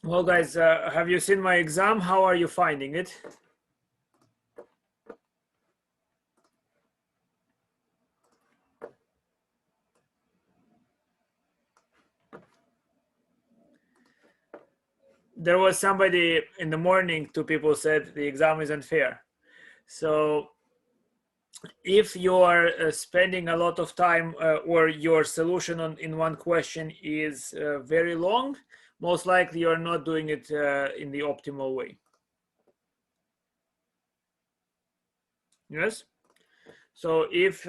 Well, guys, have you seen my exam? How are you finding it? There was somebody in the morning, two people said the exam is unfair. So if you're spending a lot of time or your solution in one question is very long, most likely you're not doing it in the optimal way. Yes. So if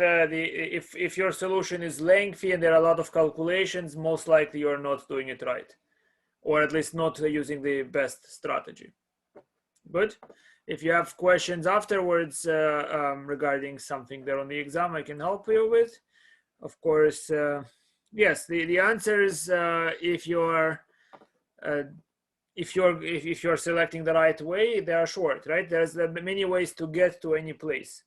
your solution is lengthy and there are a lot of calculations, most likely you're not doing it right, or at least not using the best strategy. Good. If you have questions afterwards regarding something there on the exam, I can help you with. Of course, yes. The answer is if you're selecting the right way, they are short, right? There's many ways to get to any place.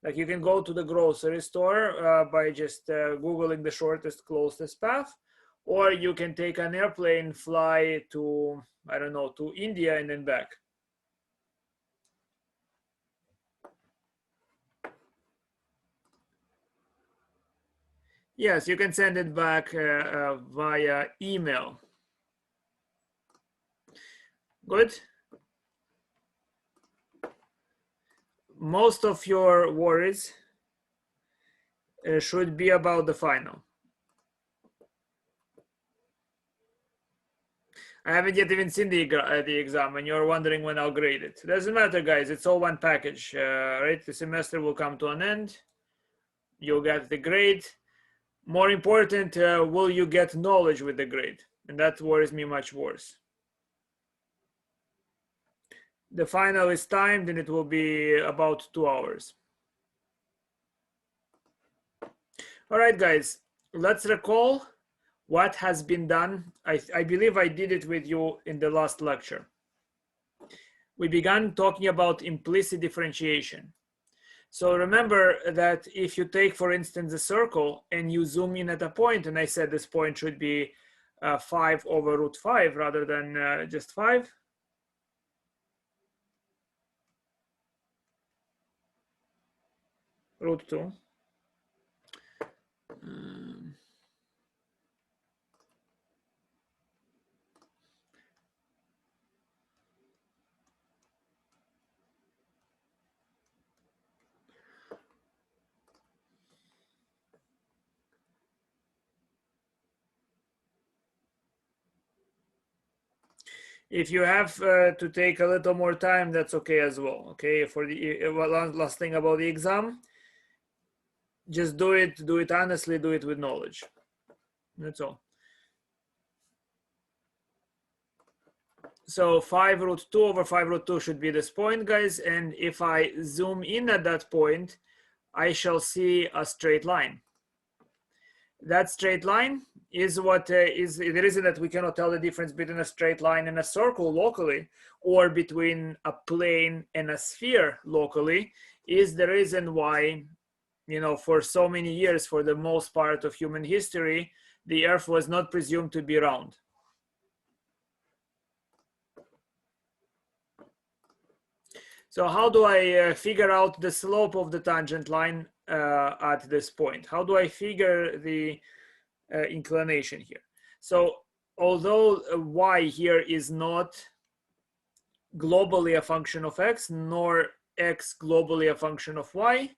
Like you can go to the grocery store by just Googling the shortest, closest path, or you can take an airplane, fly to, I don't know, to India and then back. Yes, you can send it back via email. Good. Most of your worries should be about the final. I haven't yet even seen the exam, and you're wondering when I'll grade it. Doesn't matter, guys. It's all one package, right? The semester will come to an end. You'll get the grade. More important, will you get knowledge with the grade? And that worries me much worse. The final is timed, and it will be about 2 hours. All right, guys, let's recall what has been done. I believe I did it with you in the last lecture. We began talking about implicit differentiation. So remember that if you take, for instance, a circle and you zoom in at a point, and I said this point should be 5 over root 5 rather than just 5. Root 2. If you have to take a little more time, that's okay as well. Okay, for the last thing about the exam, just do it honestly, do it with knowledge. That's all. So 5 root 2 over 5 root 2 should be this point, guys. And if I zoom in at that point, I shall see a straight line. That straight line is what is the reason that we cannot tell the difference between a straight line and a circle locally, or between a plane and a sphere locally, is the reason why, you know, for so many years, for the most part of human history, the Earth was not presumed to be round. So how do I figure out the slope of the tangent line at this point? How do I figure the inclination here? So although y here is not globally a function of x, nor x globally a function of y,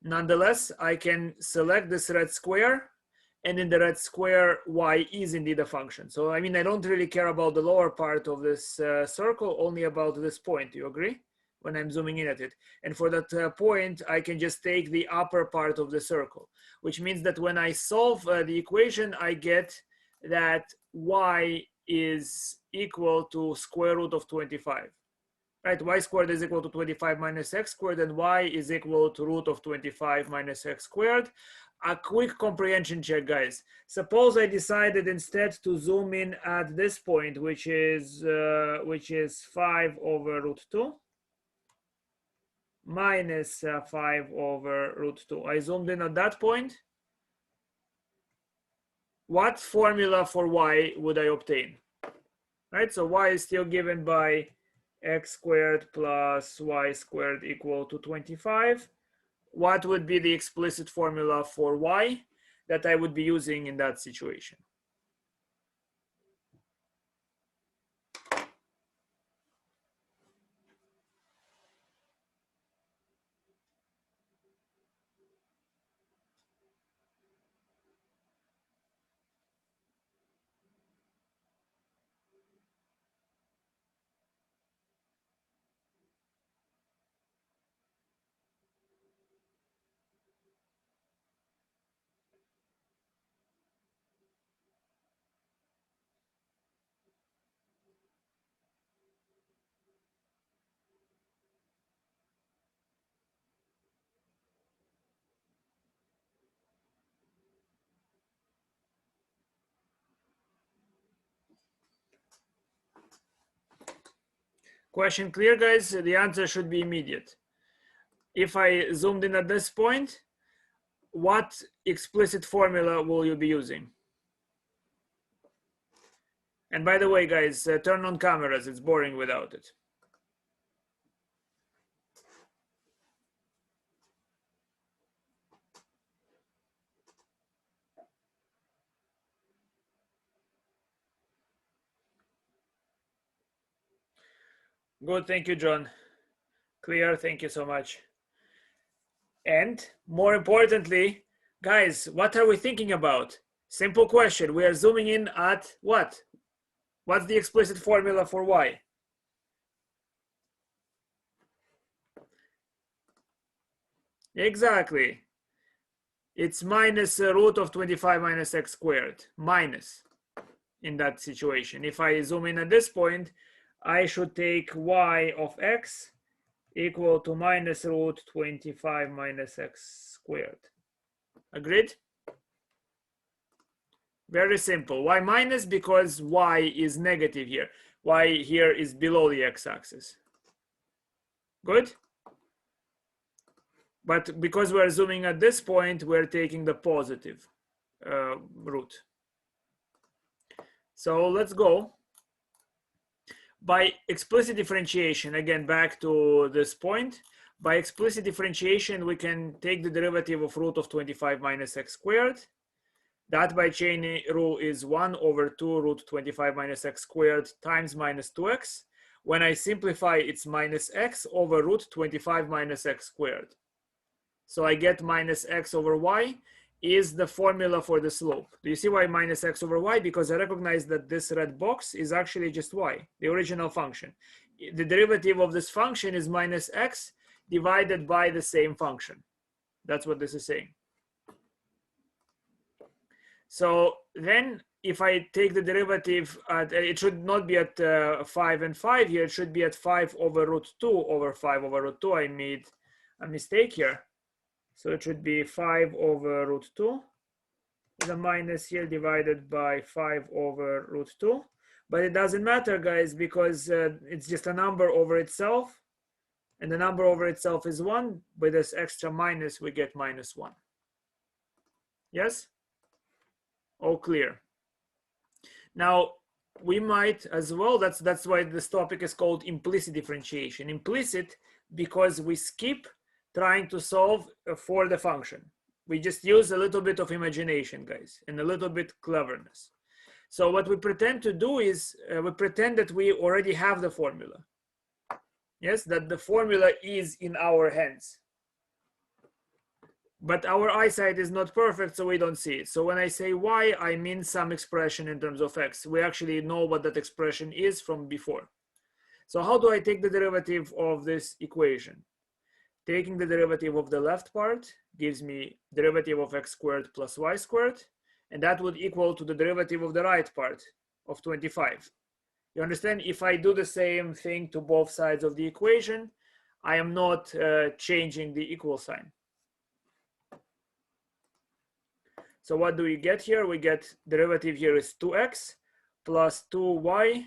nonetheless, I can select this red square, and in the red square, y is indeed a function. So I mean, I don't really care about the lower part of this circle, only about this point. Do you agree? When I'm zooming in at it. And for that point, I can just take the upper part of the circle, which means that when I solve the equation, I get that y is equal to square root of 25. Right, y squared is equal to 25 minus x squared, and y is equal to root of 25 minus x squared. A quick comprehension check, guys. Suppose I decided instead to zoom in at this point, which is 5 over root 2. Minus 5 over root 2. I zoomed in at that point. What formula for y would I obtain? right? So y is still given by x squared plus y squared equal to 25. What would be the explicit formula for y that I would be using in that situation? Question clear, guys? The answer should be immediate. If I zoomed in at this point, what explicit formula will you be using? And by the way, guys, turn on cameras. It's boring without it. Good, thank you, John. Clear, thank you so much. And more importantly, guys, what are we thinking about? Simple question. We are zooming in at what? What's the explicit formula for y? Exactly. It's minus root of 25 minus x squared. Minus in that situation. If I zoom in at this point, I should take y of x equal to minus root 25 minus x squared. Agreed? Very simple. Y minus because y is negative here. Y here is below the x-axis. Good? But because we're zooming at this point, we're taking the positive root. So let's go. By explicit differentiation, again, back to this point, by explicit differentiation, we can take the derivative of root of 25 minus x squared. That by chain rule is 1 over 2 root 25 minus x squared times minus 2x. When I simplify, it's minus x over root 25 minus x squared. So I get minus x over y is the formula for the slope. Do you see why minus x over y? Because I recognize that this red box is actually just y, the original function. The derivative of this function is minus x divided by the same function. That's what this is saying. So then if I take the derivative, it should not be at 5 and 5 here. It should be at 5 over root 2 over 5 over root 2. I made a mistake here. So it should be 5 over root 2. The minus here divided by 5 over root 2. But it doesn't matter, guys, because it's just a number over itself. And the number over itself is 1. With this extra minus, we get minus 1. Yes? All clear. Now, we might as well, that's why this topic is called implicit differentiation. Implicit because we skip trying to solve for the function. We just use a little bit of imagination, guys, and a little bit cleverness. So what we pretend to do is we pretend that we already have the formula. Yes, that the formula is in our hands. But our eyesight is not perfect, so we don't see it. So when I say y, I mean some expression in terms of x. We actually know what that expression is from before. So how do I take the derivative of this equation? Taking the derivative of the left part gives me derivative of x squared plus y squared, and that would equal to the derivative of the right part of 25. You understand? If I do the same thing to both sides of the equation, I am not changing the equal sign. So what do we get here? We get derivative here is 2x plus 2y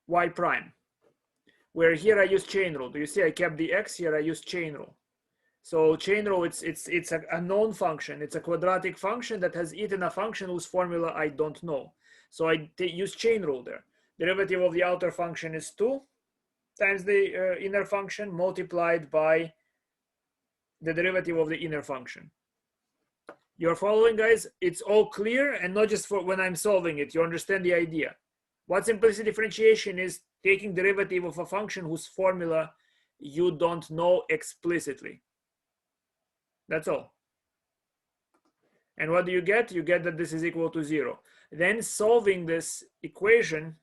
y prime. Where here I use chain rule. Do you see I kept the x, here I use chain rule. So chain rule, it's a known function. It's a quadratic function that has eaten a function whose formula I don't know. So I use chain rule there. Derivative of the outer function is 2 times the inner function multiplied by the derivative of the inner function. You're following, guys? It's all clear, and not just for when I'm solving it. You understand the idea. What's implicit differentiation is taking derivative of a function whose formula you don't know explicitly. That's all. And what do you get? You get that this is equal to 0. Then solving this equation,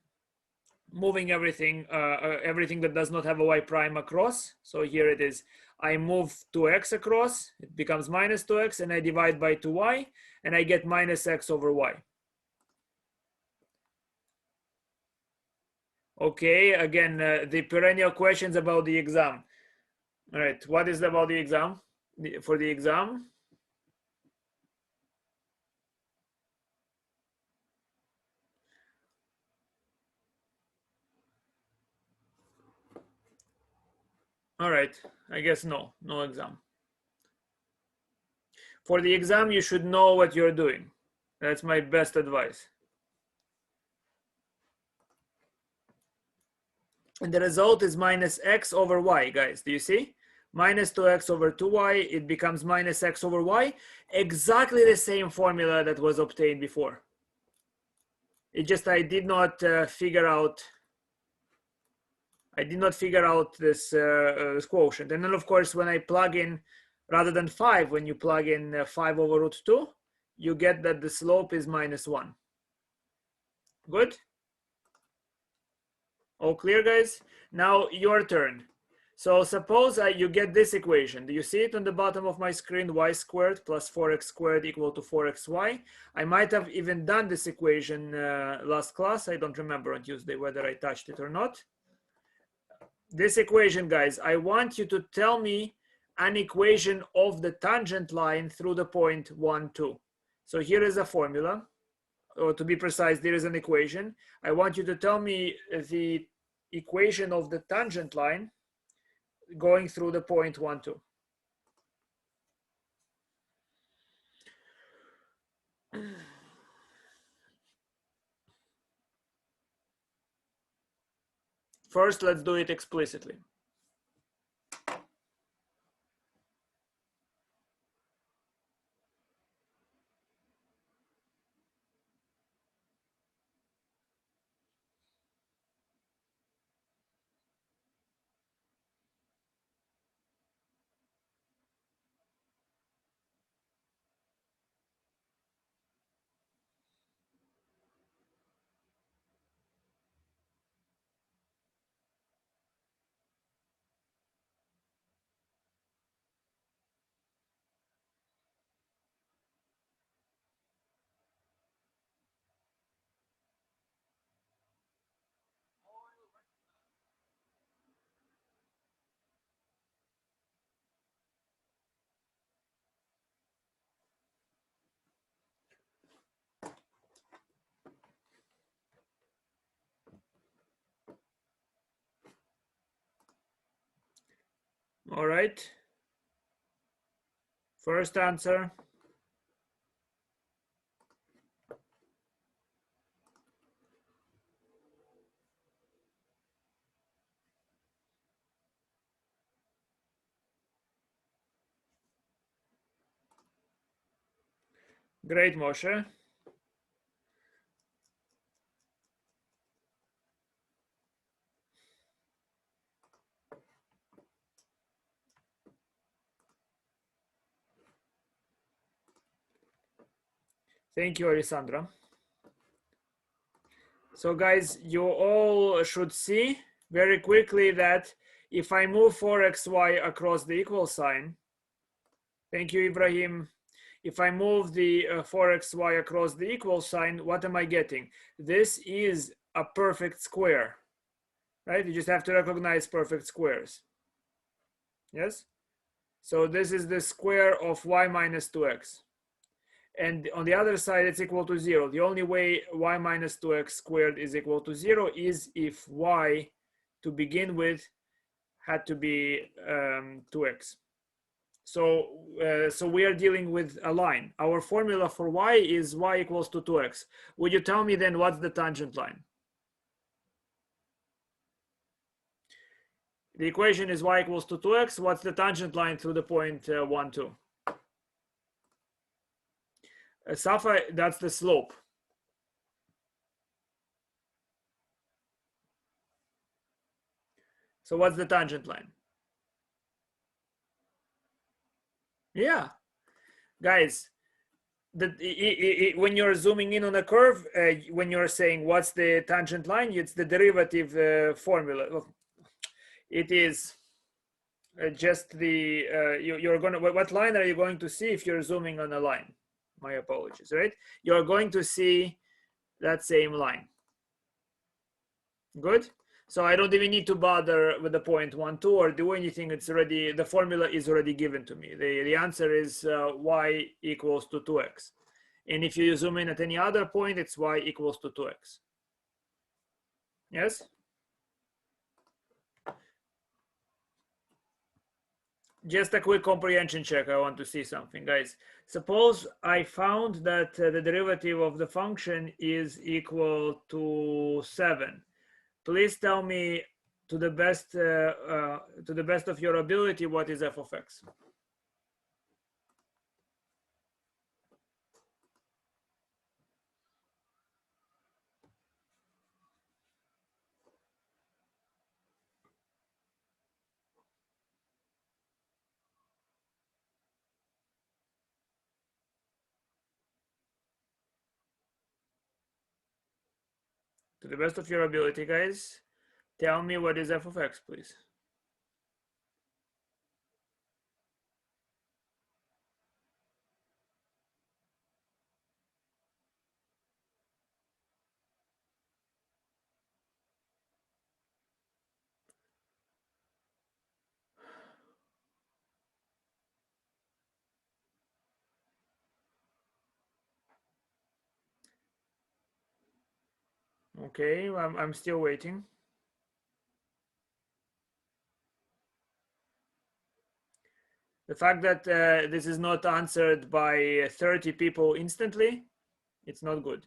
moving everything that does not have a y prime across. So here it is. I move 2x across, it becomes minus 2x, and I divide by 2y, and I get minus x over y. Okay, again, the perennial questions about the exam. All right, what is about the exam? For the exam? All right, I guess no exam. For the exam, you should know what you're doing. That's my best advice. And the result is minus x over y, guys. Do you see? Minus 2x over 2y, it becomes minus x over y. Exactly the same formula that was obtained before. It just, I did not figure out this quotient. And then of course, when I plug in, rather than 5, when you plug in 5 over root 2, you get that the slope is minus 1. Good? All clear, guys? Now your turn. So suppose you get this equation. Do you see it on the bottom of my screen? Y squared plus 4x squared equal to 4xy. I might have even done this equation last class. I don't remember on Tuesday whether I touched it or not. This equation, guys, I want you to tell me an equation of the tangent line through the point 1, 2. So here is a formula. Or to be precise, there is an equation. I want you to tell me the equation of the tangent line going through the point 1, 2. First, let's do it explicitly. All right. First answer. Great, Moshe. Thank you, Alessandra. So guys, you all should see very quickly that if I move 4xy across the equal sign, thank you, Ibrahim. If I move the 4xy across the equal sign, what am I getting? This is a perfect square, right? You just have to recognize perfect squares. Yes? So this is the square of y minus 2x. And on the other side, it's equal to 0. The only way y minus 2x squared is equal to 0 is if y, to begin with, had to be 2x. So we are dealing with a line. Our formula for y is y equals to 2x. Would you tell me then what's the tangent line? The equation is y equals to 2x. What's the tangent line through the point 1, 2? Safa, that's the slope. So what's the tangent line? Yeah, guys, when you're zooming in on a curve, when you're saying what's the tangent line, it's the derivative formula. It is just the you're gonna, what line are you going to see if you're zooming on a line? My apologies, right? You're going to see that same line. Good. So I don't even need to bother with the point 1, 2 or do anything. It's already, the formula is already given to me. The answer is y equals to 2x. And if you zoom in at any other point, it's y equals to 2x. Yes? Just a quick comprehension check. I want to see something, guys. Suppose I found that the derivative of the function is equal to 7. Please tell me to the best of your ability what is f of x. To the best of your ability, guys, tell me what is f of x, please. Okay, I'm still waiting. The fact that this is not answered by 30 people instantly, it's not good.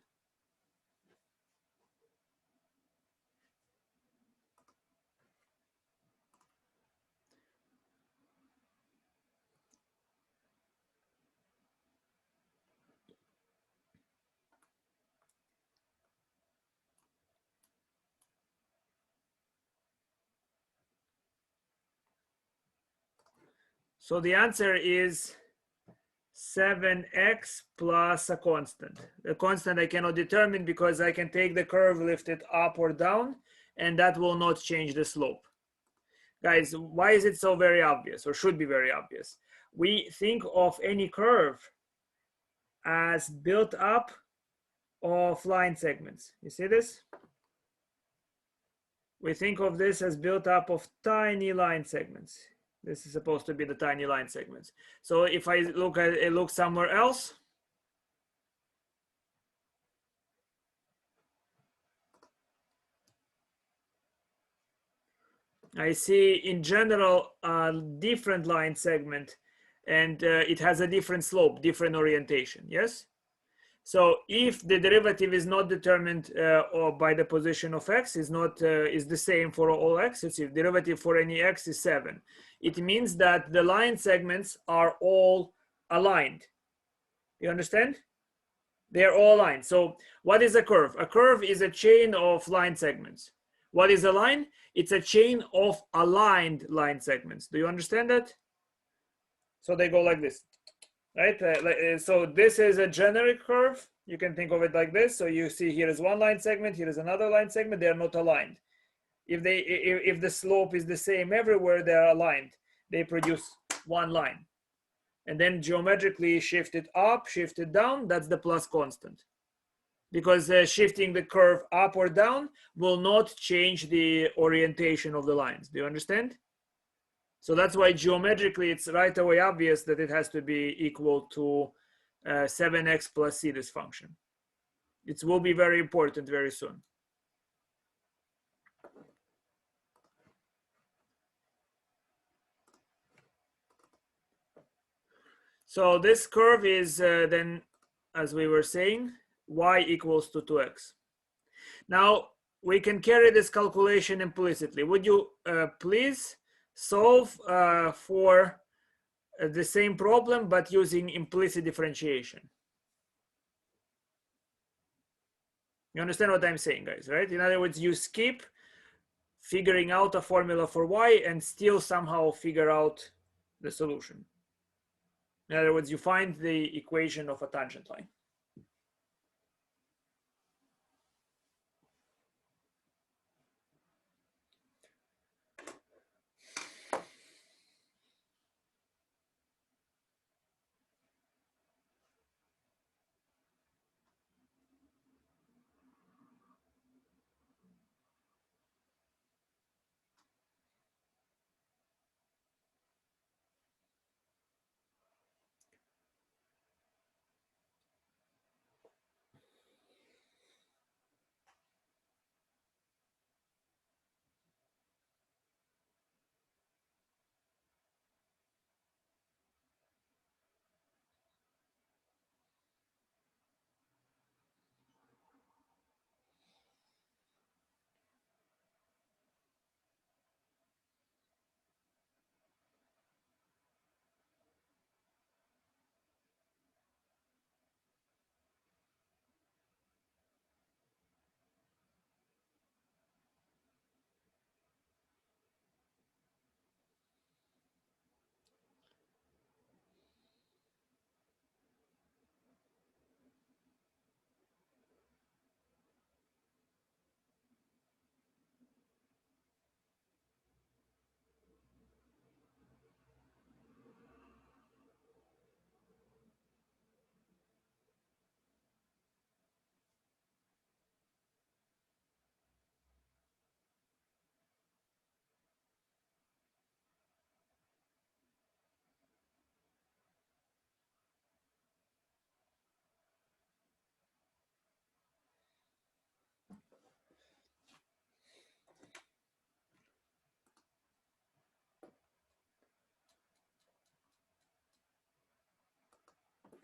So the answer is 7x plus a constant. The constant I cannot determine because I can take the curve, lift it up or down, and that will not change the slope. Guys, why is it so very obvious, or should be very obvious? We think of any curve as built up of line segments. You see this? We think of this as built up of tiny line segments. This is supposed to be the tiny line segments. So if I look somewhere else, I see in general a different line segment, and it has a different slope, different orientation. Yes. So if the derivative is not determined or by the position of x, is the same for all x, let's see, derivative for any x is 7. It means that the line segments are all aligned. You understand? They're all aligned. So what is a curve? A curve is a chain of line segments. What is a line? It's a chain of aligned line segments. Do you understand that? So they go like this. Right, so this is a generic curve. You can think of it like this. So you see here is one line segment, here is another line segment. They are not aligned. If the slope is the same everywhere, they are aligned. They produce one line, and then geometrically shift it up, shift it down. That's the plus constant, because shifting the curve up or down will not change the orientation of the lines. Do you understand? So that's why geometrically it's right away obvious that it has to be equal to 7x plus c, this function. It will be very important very soon. So this curve is then, as we were saying, y equals to 2x. Now we can carry this calculation implicitly. Would you please solve for the same problem but using implicit differentiation? You understand what I'm saying, guys, right? In other words, you skip figuring out a formula for y and still somehow figure out the solution. In other words, you find the equation of a tangent line.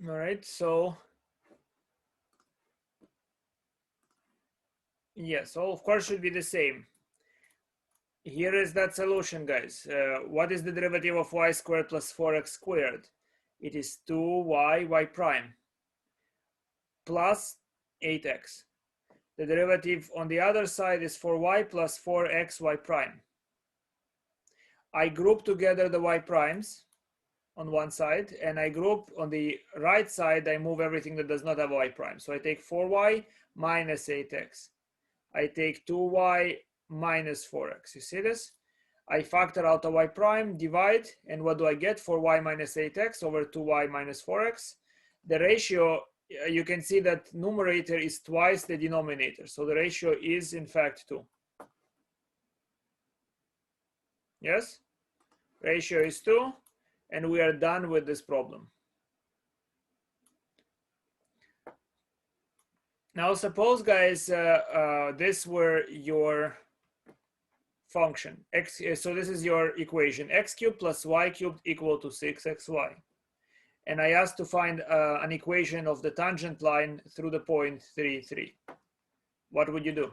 All right, so yes, so of course should be the same. Here is that solution, guys. What is the derivative of y squared plus 4x squared? It is 2y prime plus 8x. The derivative on the other side is 4y plus 4xy prime. I group together the y primes on one side, and I group on the right side, I move everything that does not have y prime. So I take 4y minus 8x. I take 2y minus 4x. You see this? I factor out a y prime, divide, and what do I get? 4y minus 8x over 2y minus 4x. The ratio, you can see that numerator is twice the denominator. So the ratio is in fact 2. Yes? Ratio is 2, and we are done with this problem. Now suppose, guys, this were your function. So this is your equation. X cubed plus y cubed equal to 6xy. And I asked to find an equation of the tangent line through the point 3, 3. What would you do?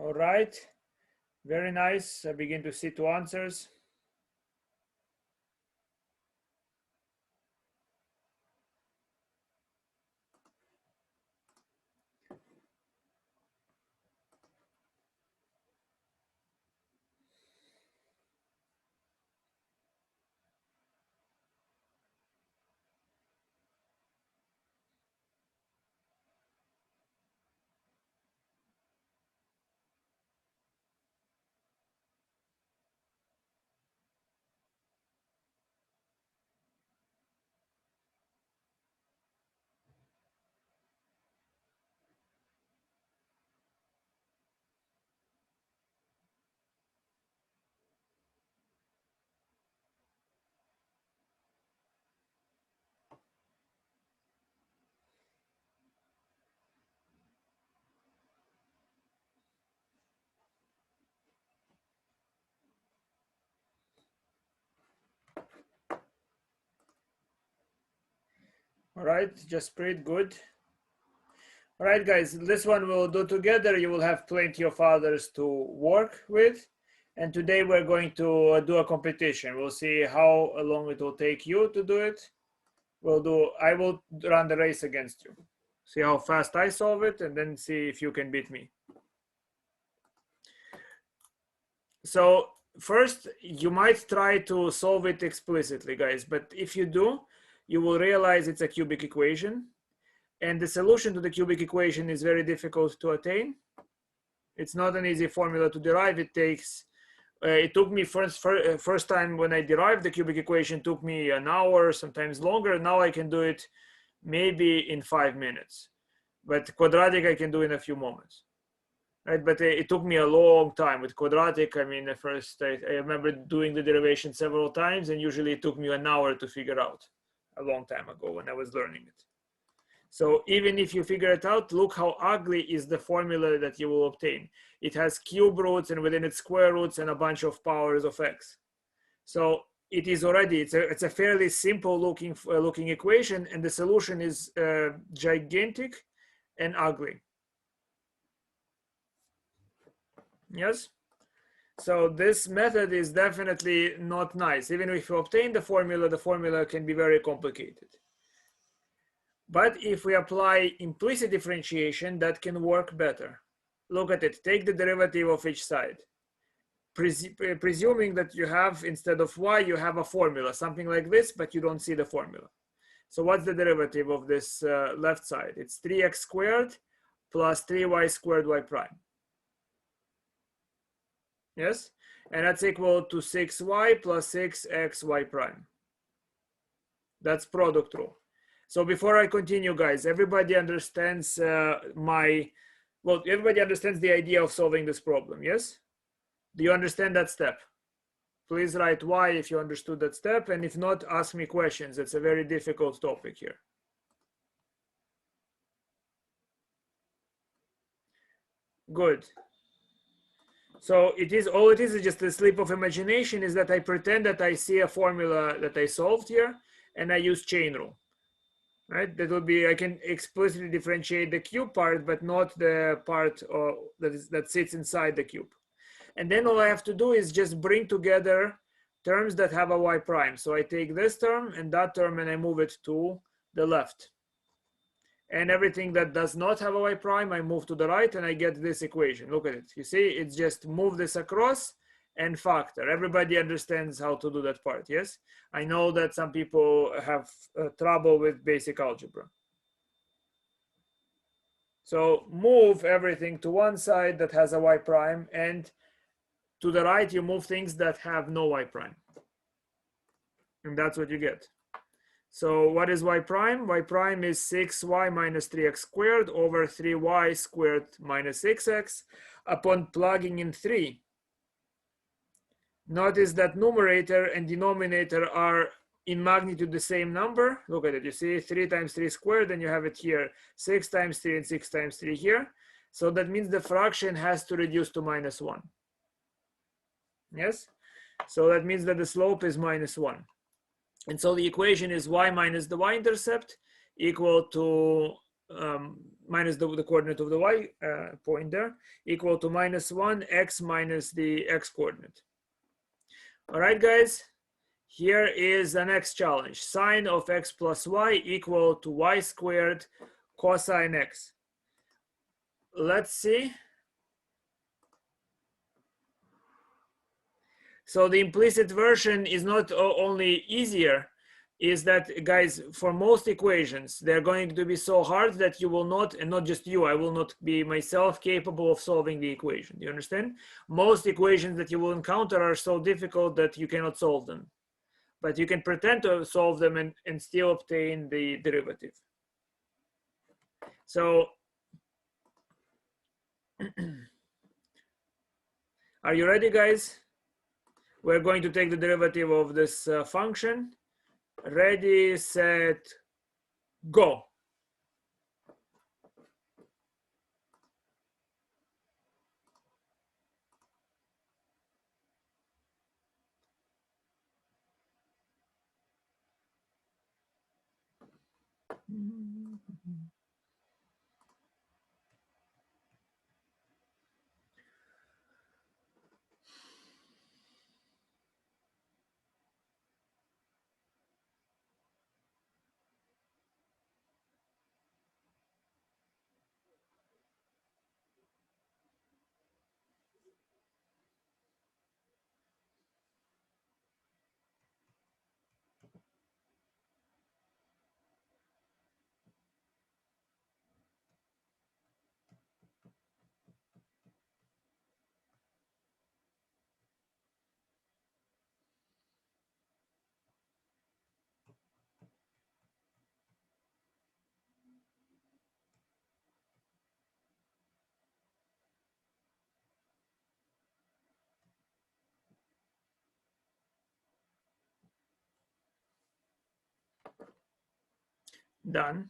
All right, very nice. I begin to see two answers. All right, just pretty good. All right, guys, this one we'll do together. You will have plenty of others to work with. And today we're going to do a competition. We'll see how long it will take you to do it. I will run the race against you. See how fast I solve it, and then see if you can beat me. So first, you might try to solve it explicitly, guys. But if you do, you will realize it's a cubic equation. And the solution to the cubic equation is very difficult to attain. It's not an easy formula to derive. It took me first time when I derived the cubic equation, took me an hour, sometimes longer. Now I can do it maybe in 5 minutes. But quadratic I can do in a few moments. Right? But it took me a long time. With quadratic, I mean, at first I remember doing the derivation several times, and usually it took me an hour to figure out a long time ago when I was learning it. So even if you figure it out, look how ugly is the formula that you will obtain. It has cube roots and within it square roots and a bunch of powers of x. So it is already, it's a fairly simple looking equation, and the solution is gigantic and ugly. Yes? So this method is definitely not nice. Even if you obtain the formula can be very complicated. But if we apply implicit differentiation, that can work better. Look at it. Take the derivative of each side. Presuming that you have, instead of y, you have a formula, something like this, but you don't see the formula. So what's the derivative of this left side? It's 3x squared plus 3y squared y prime. Yes? And that's equal to 6y plus 6xy prime. That's product rule. So before I continue, guys, everybody understands everybody understands the idea of solving this problem, yes? Do you understand that step? Please write Y if you understood that step, and if not, ask me questions. It's a very difficult topic here. Good. So all it is just a slip of imagination, is that I pretend that I see a formula that I solved here, and I use chain rule. Right, that will be, I can explicitly differentiate the cube part, but not the part that sits inside the cube. And then all I have to do is just bring together terms that have a y prime. So I take this term and that term and I move it to the left. And everything that does not have a y prime, I move to the right, and I get this equation. Look at it. You see, it's just move this across and factor. Everybody understands how to do that part, yes? I know that some people have trouble with basic algebra. So move everything to one side that has a y prime, and to the right you move things that have no y prime. And that's what you get. So what is y prime? Y prime is 6y minus 3x squared over 3y squared minus 6x upon plugging in 3. Notice that numerator and denominator are in magnitude the same number. Look at it. You see 3 times 3 squared, and you have it here 6 times 3 and 6 times 3 here. So that means the fraction has to reduce to -1. Yes? So that means that the slope is -1. And so the equation is y minus the y-intercept equal to minus the coordinate of the y point there, equal to -1 x minus the x coordinate. All right, guys, here is the next challenge. Sine of x plus y equal to y squared cosine x. Let's see. So the implicit version is not only easier, is that, guys, for most equations, they're going to be so hard that you will not, and not just you, I will not be myself capable of solving the equation. Do you understand? Most equations that you will encounter are so difficult that you cannot solve them. But you can pretend to solve them and still obtain the derivative. So are you ready, guys? We're going to take the derivative of this function. Ready, set, go. Done.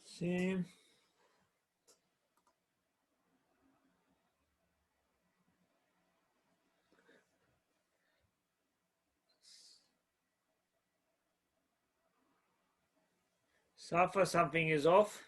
See. Safa, something is off.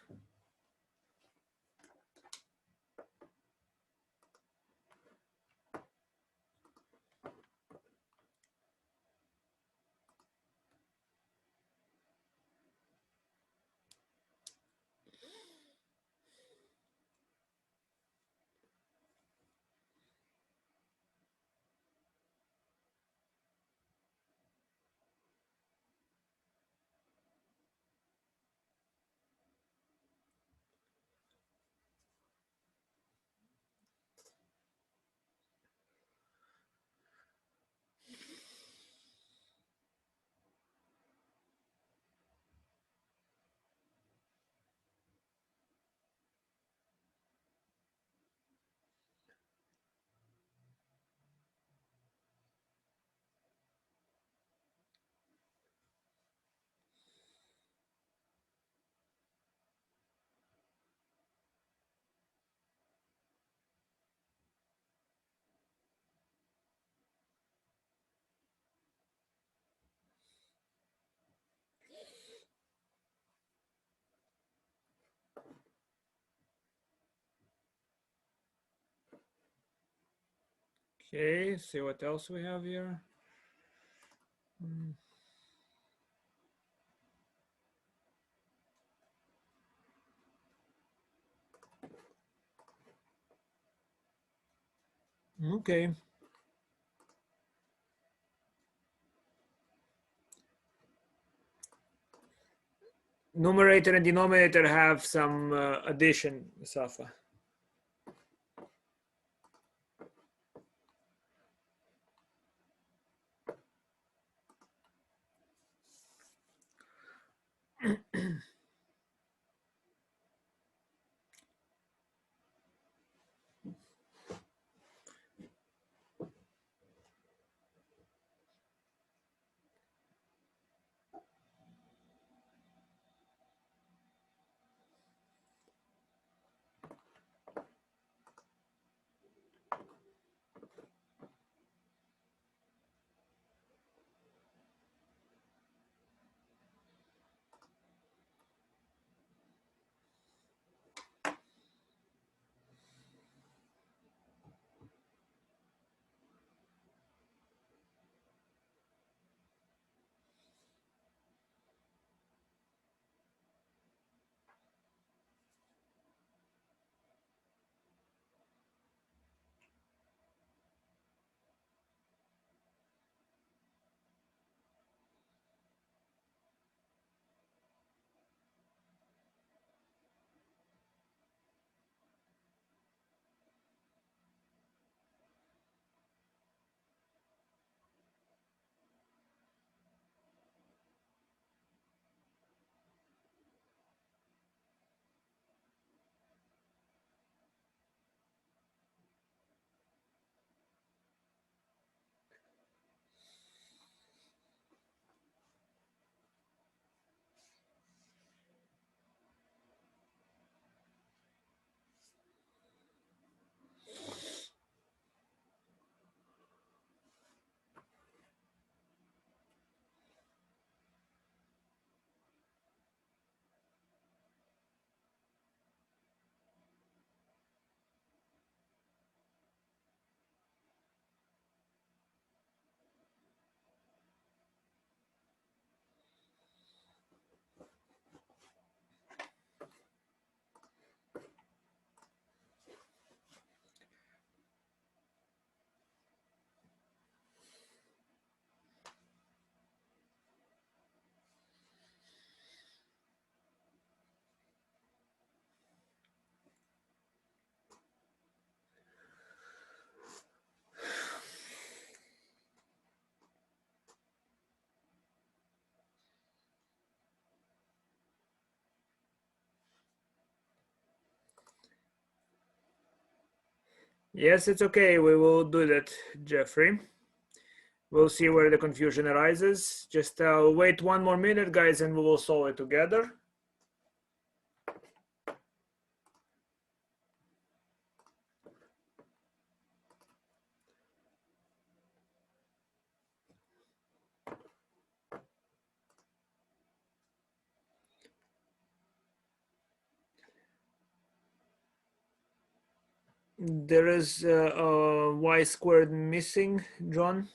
Okay, see what else we have here. Okay. Numerator and denominator have some addition, Safa. Yes, it's okay. We will do that, Jeffrey. We'll see where the confusion arises. Just wait 1 more minute, guys, and we will solve it together. There is y squared missing, John.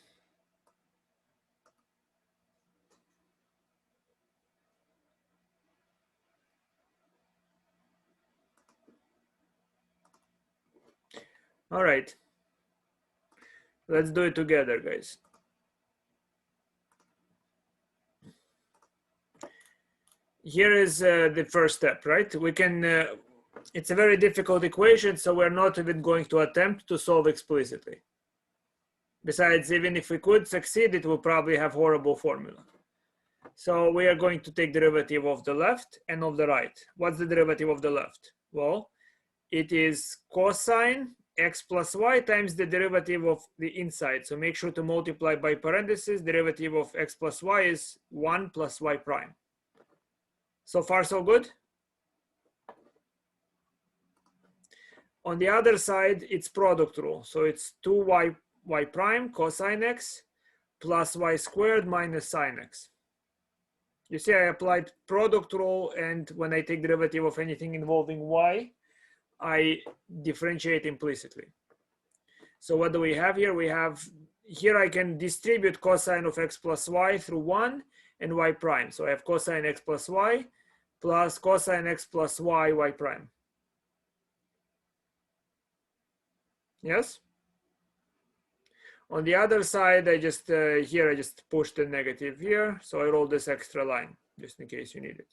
All right. Let's do it together, guys. Here is the first step, right? We can, it's a very difficult equation, so we're not even going to attempt to solve explicitly. Besides, even if we could succeed, it will probably have horrible formula. So we are going to take derivative of the left and of the right. What's the derivative of the left? Well, it is cosine x plus y times the derivative of the inside. So make sure to multiply by parentheses. Derivative of x plus y is 1 plus y prime. So far, so good? On the other side, it's product rule. So it's 2y prime cosine x plus y squared minus sine x. You see, I applied product rule, and when I take derivative of anything involving y, I differentiate implicitly. So what do we have here? We have here I can distribute cosine of x plus y through 1 and y prime. So I have cosine x plus y plus cosine x plus y, y prime. Yes? On the other side, I just, here I just pushed the negative here. So I roll this extra line, just in case you need it.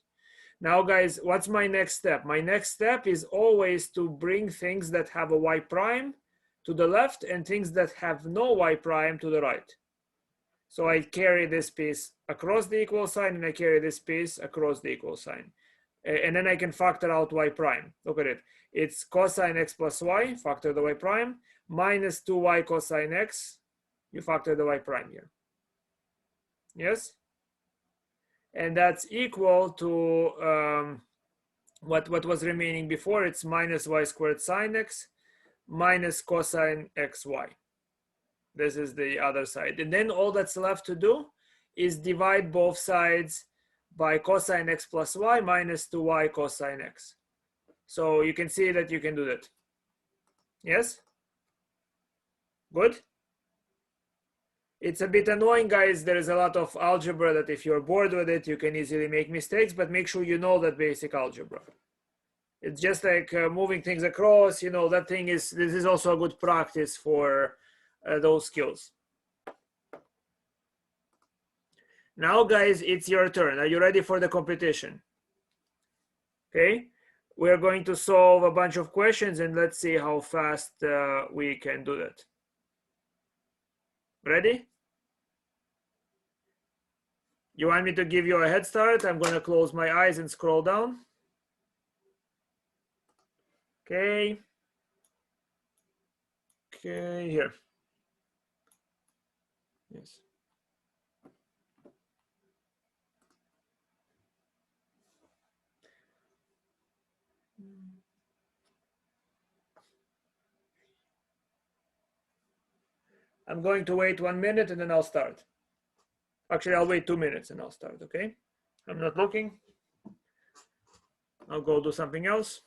Now, guys, what's my next step? My next step is always to bring things that have a y prime to the left and things that have no y prime to the right. So I carry this piece across the equal sign and I carry this piece across the equal sign. And then I can factor out y prime. Look at it. It's cosine x plus y, factor the y prime, minus 2y cosine x, you factor the y prime here. Yes? And that's equal to what was remaining before. It's minus y squared sine x minus cosine xy. This is the other side. And then all that's left to do is divide both sides by cosine x plus y minus 2y cosine x. So you can see that you can do that. Yes? Good? It's a bit annoying, guys. There is a lot of algebra that if you're bored with it, you can easily make mistakes, but make sure you know that basic algebra. It's just like moving things across, you know, that thing is, this is also a good practice for those skills. Now, guys, it's your turn. Are you ready for the competition? Okay, we're going to solve a bunch of questions and let's see how fast we can do that. Ready? You want me to give you a head start? I'm going to close my eyes and scroll down. Okay. Okay, here. Yes. I'm going to wait 1 minute and then I'll start. Actually, I'll wait 2 minutes and I'll start, okay? I'm not looking. I'll go do something else.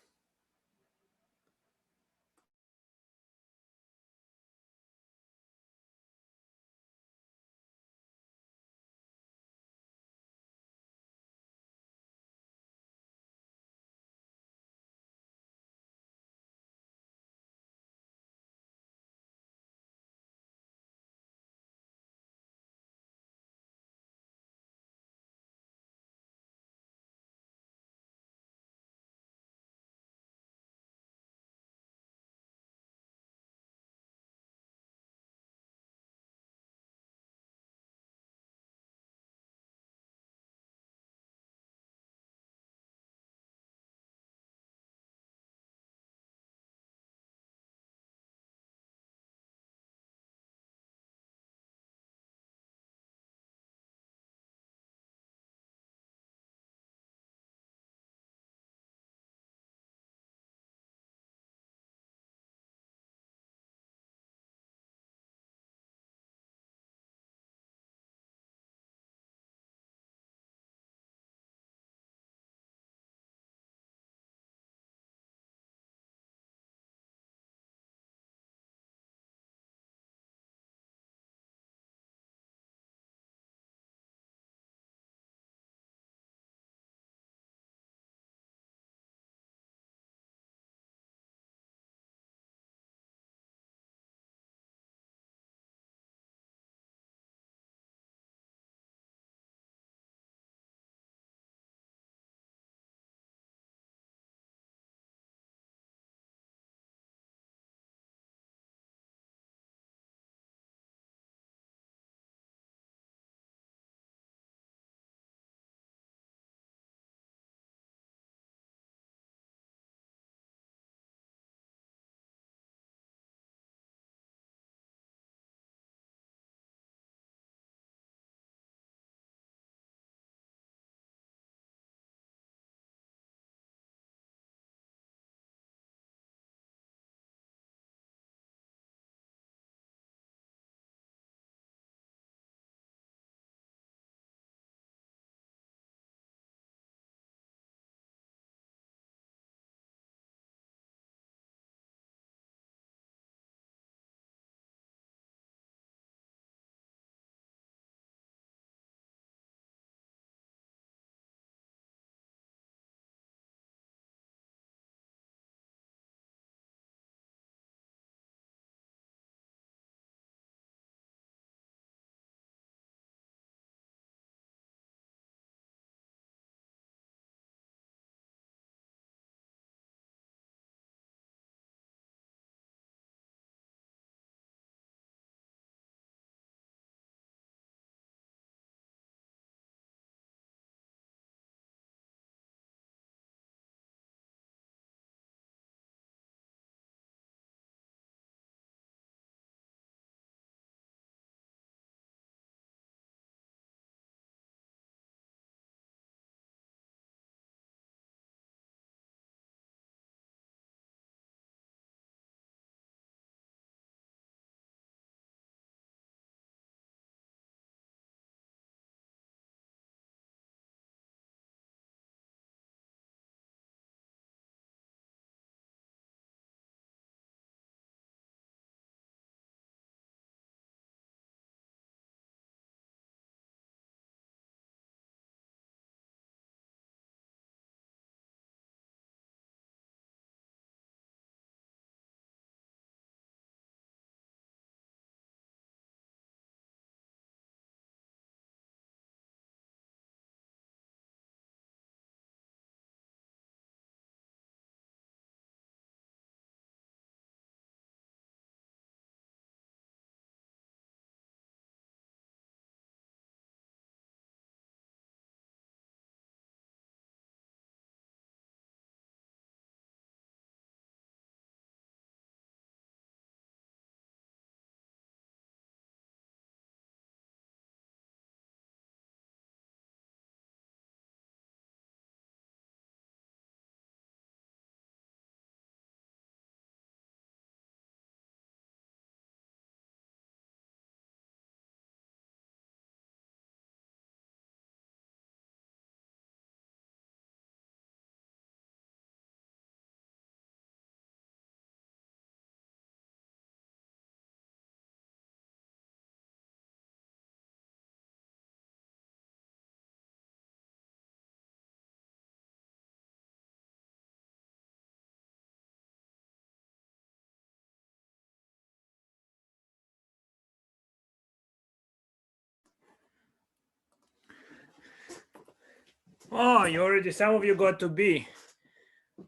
Oh, you already, some of you got to B.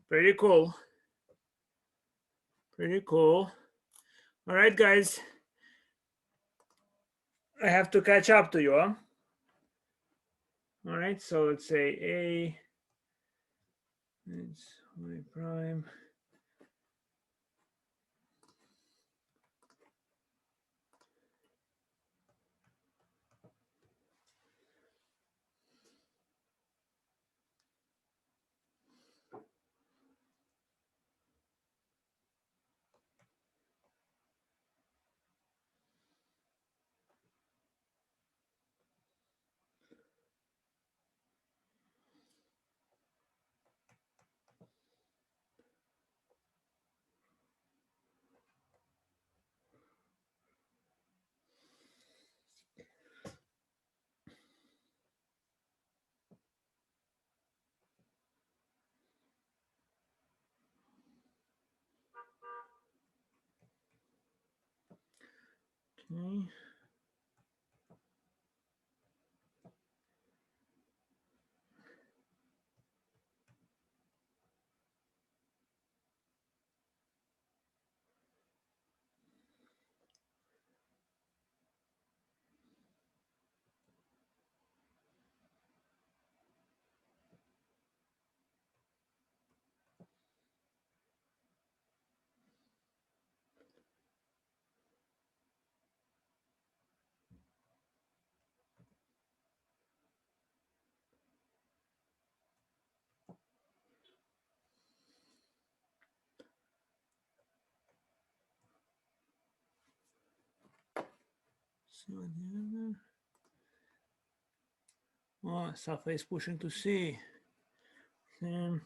Pretty cool. Pretty cool. All right, guys. I have to catch up to you, huh? All right, so let's say A, it's y prime. Okay. So, oh, Safa is pushing to C. Um,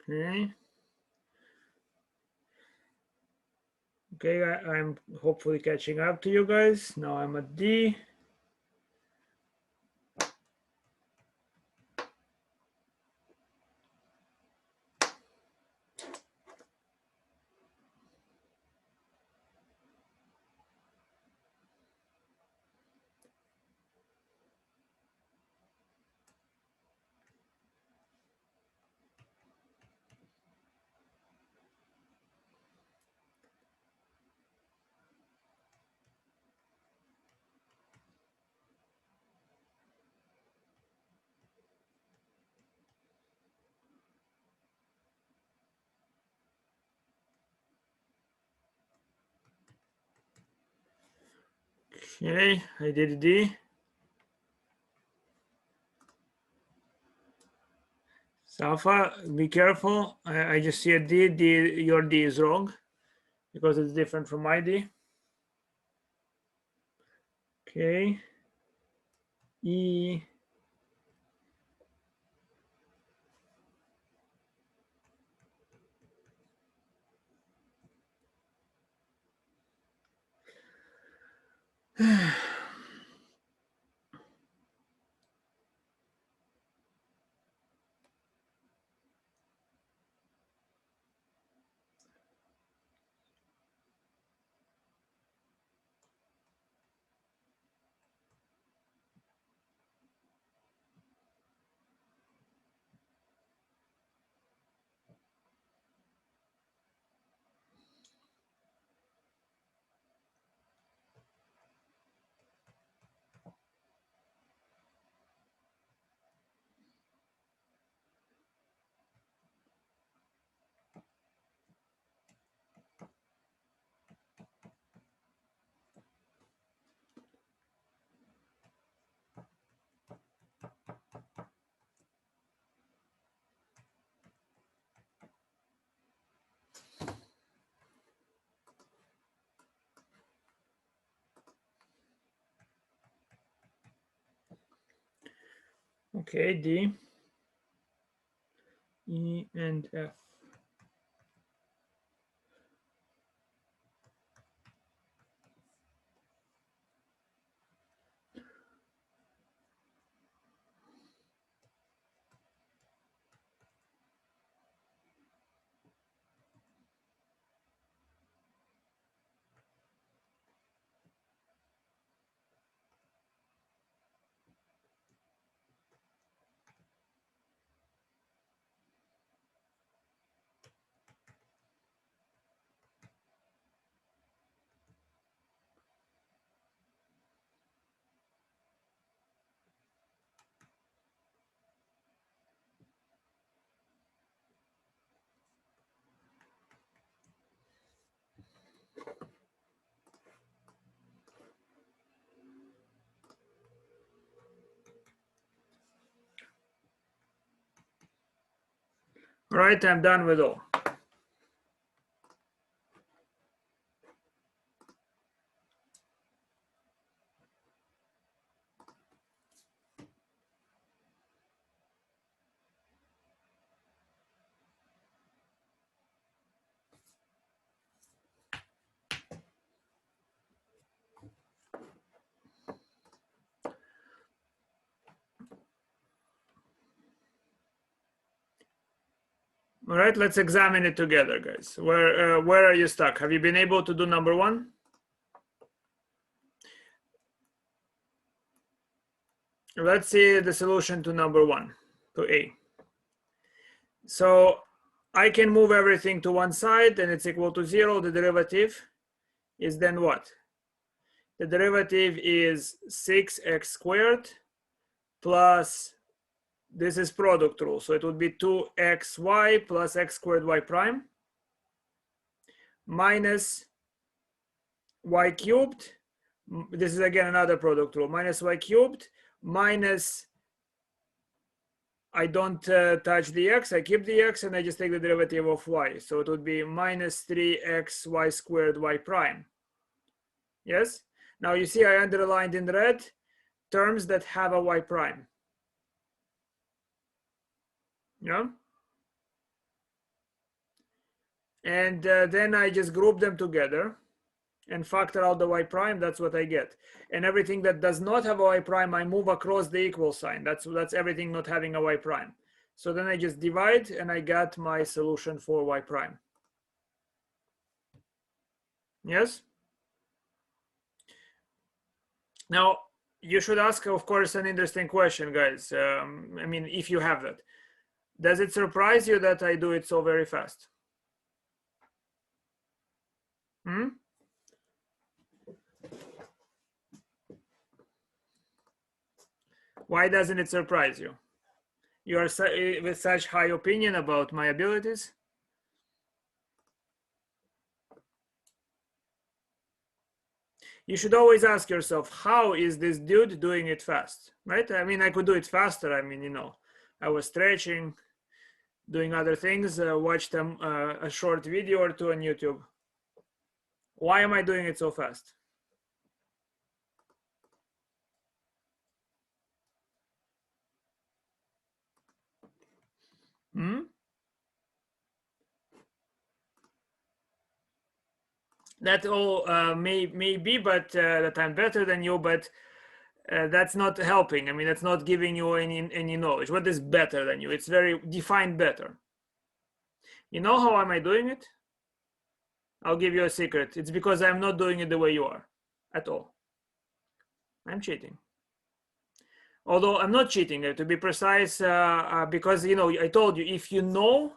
okay. Okay, I'm hopefully catching up to you guys. Now I'm at D. Okay, I did D. Safa, be careful. I just see a D. D. Your D is wrong because it's different from my D. Okay. E. Okay, D, E, and F. All right, I'm done with all. All right, let's examine it together, guys. Where are you stuck? Have you been able to do number one? Let's see the solution to number one, to A. So I can move everything to one side and it's equal to 0. The derivative is then what? The derivative is 6x squared plus, this is product rule, so it would be 2xy plus x squared y prime minus y cubed. This is again another product rule, minus y cubed minus, I don't touch the x, I keep the x and I just take the derivative of y. So it would be minus 3x y squared y prime. Yes? Now you see I underlined in red terms that have a y prime. Yeah? And then I just group them together and factor out the y prime. That's what I get. And everything that does not have a y prime, I move across the equal sign. That's everything not having a y prime. So then I just divide and I got my solution for y prime. Yes? Now, you should ask, of course, an interesting question, guys. I mean, if you have that. Does it surprise you that I do it so very fast? Why doesn't it surprise you? You are with such high opinion about my abilities? You should always ask yourself, how is this dude doing it fast, right? I mean, I could do it faster. I mean, you know, I was stretching, doing other things, watched a short video or two on YouTube. Why am I doing it so fast? That all may be, but that I'm better than you, but that's not helping. I mean, that's not giving you any knowledge. What is better than you? It's very defined better. You know how am I doing it? I'll give you a secret. It's because I'm not doing it the way you are at all. I'm cheating. Although I'm not cheating, to be precise, because, you know, I told you, if you know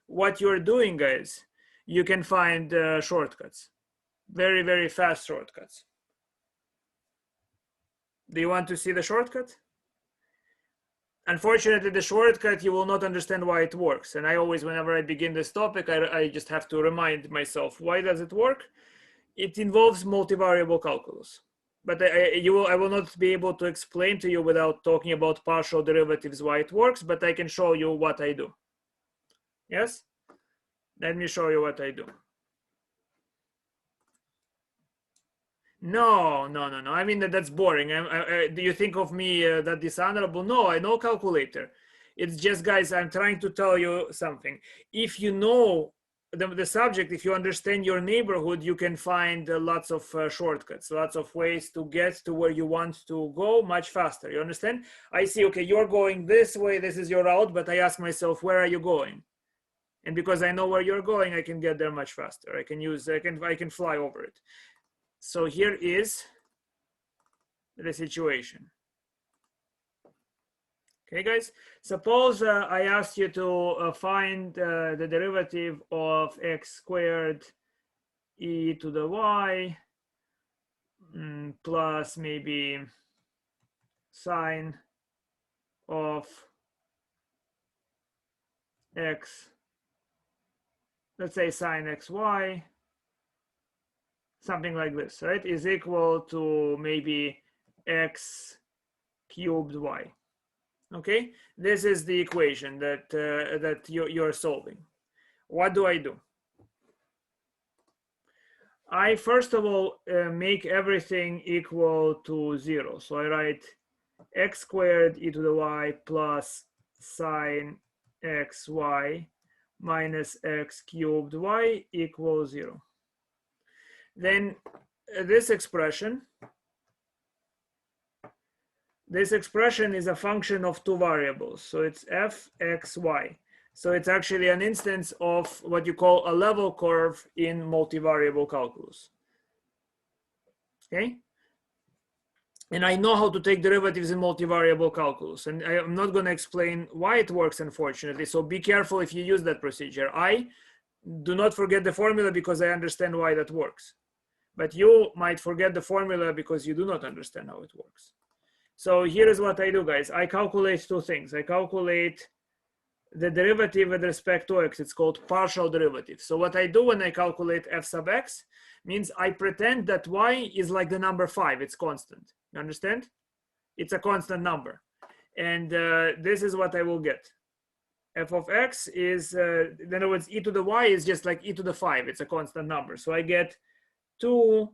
what you're doing, guys, you can find shortcuts. Very, very fast shortcuts. Do you want to see the shortcut? Unfortunately, the shortcut, you will not understand why it works. And I always, whenever I begin this topic, I just have to remind myself, why does it work? It involves multivariable calculus. But I will not be able to explain to you without talking about partial derivatives why it works, but I can show you what I do. Yes? Let me show you what I do. No, no, no, no. I mean, that's boring. Do you think of me that dishonorable? No, I know calculator. It's just, guys, I'm trying to tell you something. If you know the subject, if you understand your neighborhood, you can find lots of shortcuts, lots of ways to get to where you want to go much faster. You understand? I see, okay, you're going this way, this is your route, but I ask myself, where are you going? And because I know where you're going, I can get there much faster. I can fly over it. So here is the situation. Okay, guys, suppose I asked you to find the derivative of x squared e to the y plus maybe sine of x, let's say sine xy, something like this, right, is equal to maybe x cubed y. Okay, this is the equation that you're solving. What do? I first of all make everything equal to 0. So I write x squared e to the y plus sine xy minus x cubed y equals 0. Then this expression is a function of two variables. So it's f x y. So it's actually an instance of what you call a level curve in multivariable calculus. Okay? And I know how to take derivatives in multivariable calculus. And I'm not going to explain why it works, unfortunately. So be careful if you use that procedure. I do not forget the formula because I understand why that works. But you might forget the formula because you do not understand how it works. So here is what I do, guys. I calculate two things. I calculate the derivative with respect to x. It's called partial derivative. So what I do when I calculate f sub x means I pretend that y is like the number 5. It's constant. You understand? It's a constant number. And this is what I will get. F of x is, in other words, e to the y is just like e to the 5. It's a constant number. So I get 2x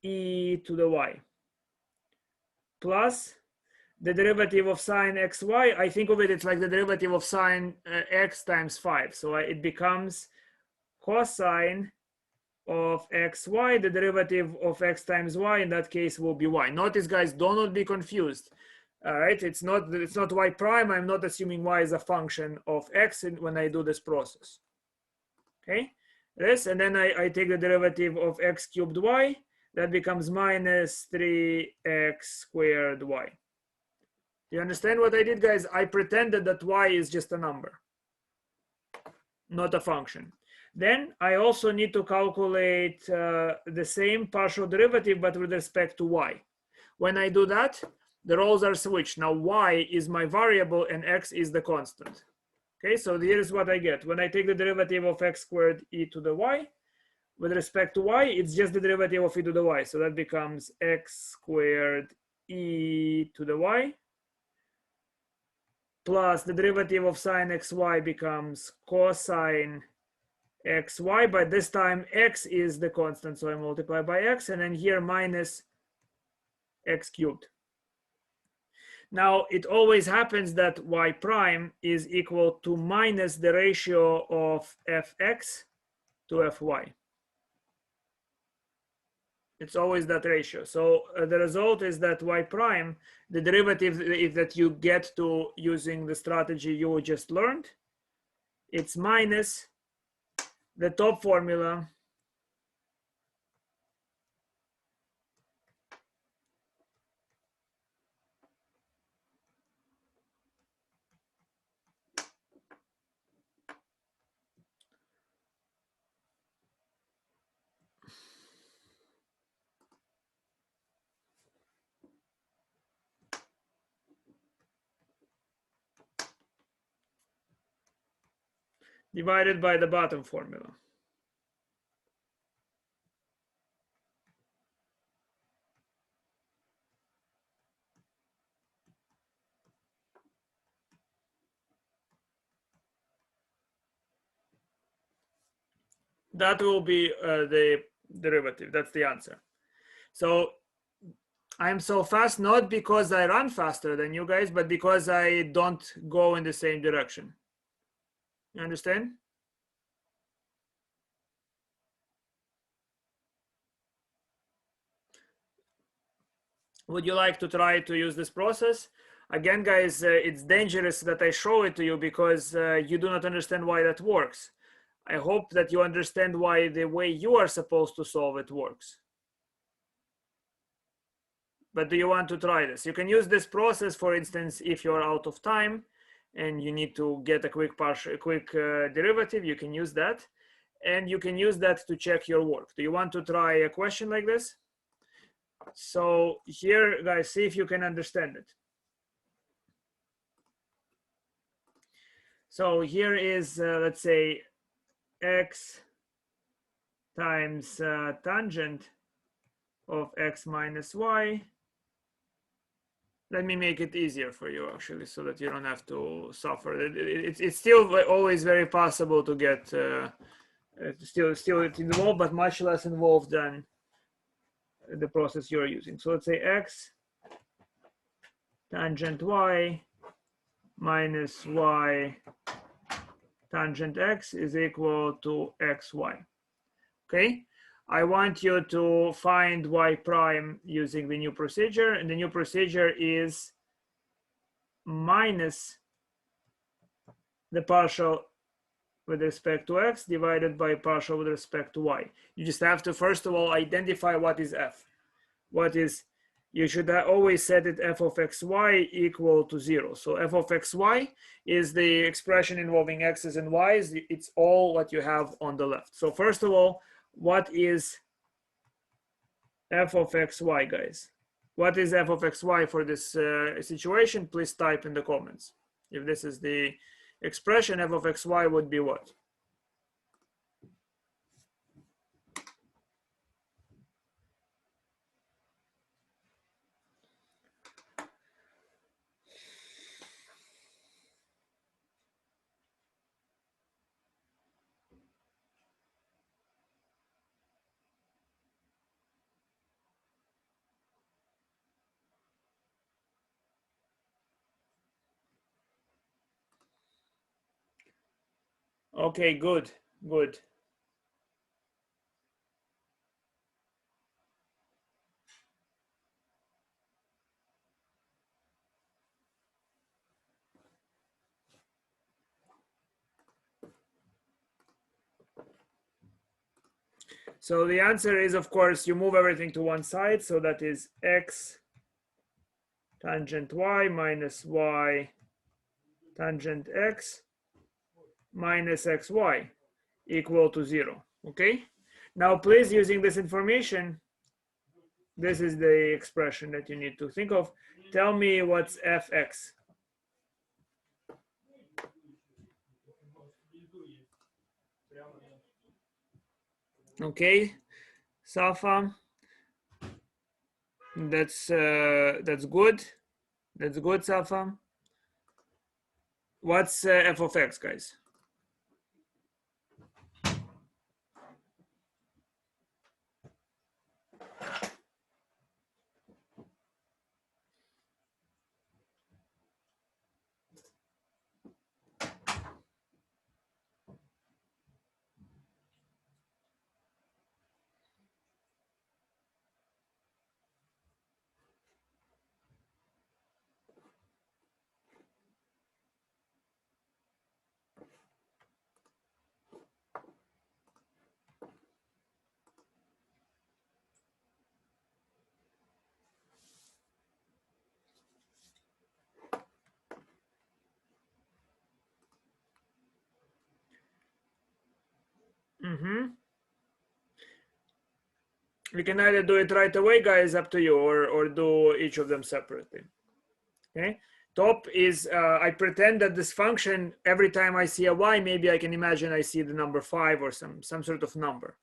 e to the y plus the derivative of sine xy. I think of it, it's like the derivative of sine x times 5. So it becomes cosine of xy. The derivative of x times y in that case will be y. Notice, guys, do not be confused. All right, it's not y prime. I'm not assuming y is a function of x when I do this process. Okay, this, and then I take the derivative of x cubed y. That becomes minus 3x squared y. Do you understand what I did, guys? I pretended that y is just a number, not a function. Then I also need to calculate the same partial derivative, but with respect to y. When I do that, the roles are switched. Now y is my variable and x is the constant. Okay, so here's what I get. When I take the derivative of x squared e to the y, with respect to y, it's just the derivative of e to the y. So that becomes x squared e to the y plus the derivative of sine xy becomes cosine xy, but this time x is the constant, so I multiply by x, and then here minus x cubed. Now it always happens that y prime is equal to minus the ratio of fx to fy. It's always that ratio. So the result is that y prime, the derivative that you get to using the strategy you just learned, it's minus the top formula divided by the bottom formula. That will be the derivative. That's the answer. So I'm so fast not because I run faster than you guys, but because I don't go in the same direction. You understand? Would you like to try to use this process? Again, guys, it's dangerous that I show it to you because you do not understand why that works. I hope that you understand why the way you are supposed to solve it works. But do you want to try this? You can use this process, for instance, if you're out of time and you need to get a quick derivative, you can use that. And you can use that to check your work. Do you want to try a question like this? So here, guys, see if you can understand it. So here is, let's say, x times tangent of x minus y. Let me make it easier for you, actually, so that you don't have to suffer. It's still always very possible to get still it's involved, but much less involved than the process you're using. So let's say x tangent y minus y tangent x is equal to xy. Okay, I want you to find y prime using the new procedure, and the new procedure is minus the partial with respect to x divided by partial with respect to y. You just have to first of all identify what is f. What is, you should always set it f of xy equal to 0. So f of xy is the expression involving x's and y's. It's all what you have on the left. So first of all, what is f of xy, guys? What is f of xy for this situation? Please type in the comments. If this is the expression, f of xy would be what? Okay, good, good. So the answer is, of course, you move everything to one side. So that is x tangent y minus y tangent x minus xy equal to 0. Okay. Now, please, using this information, this is the expression that you need to think of. Tell me what's fx. Okay, Safa. That's good. That's good, Safa. What's f of x, guys? We can either do it right away, guys, up to you, or do each of them separately. Okay. Top is, I pretend that this function, every time I see a y, maybe I can imagine I see the number 5 or some sort of number.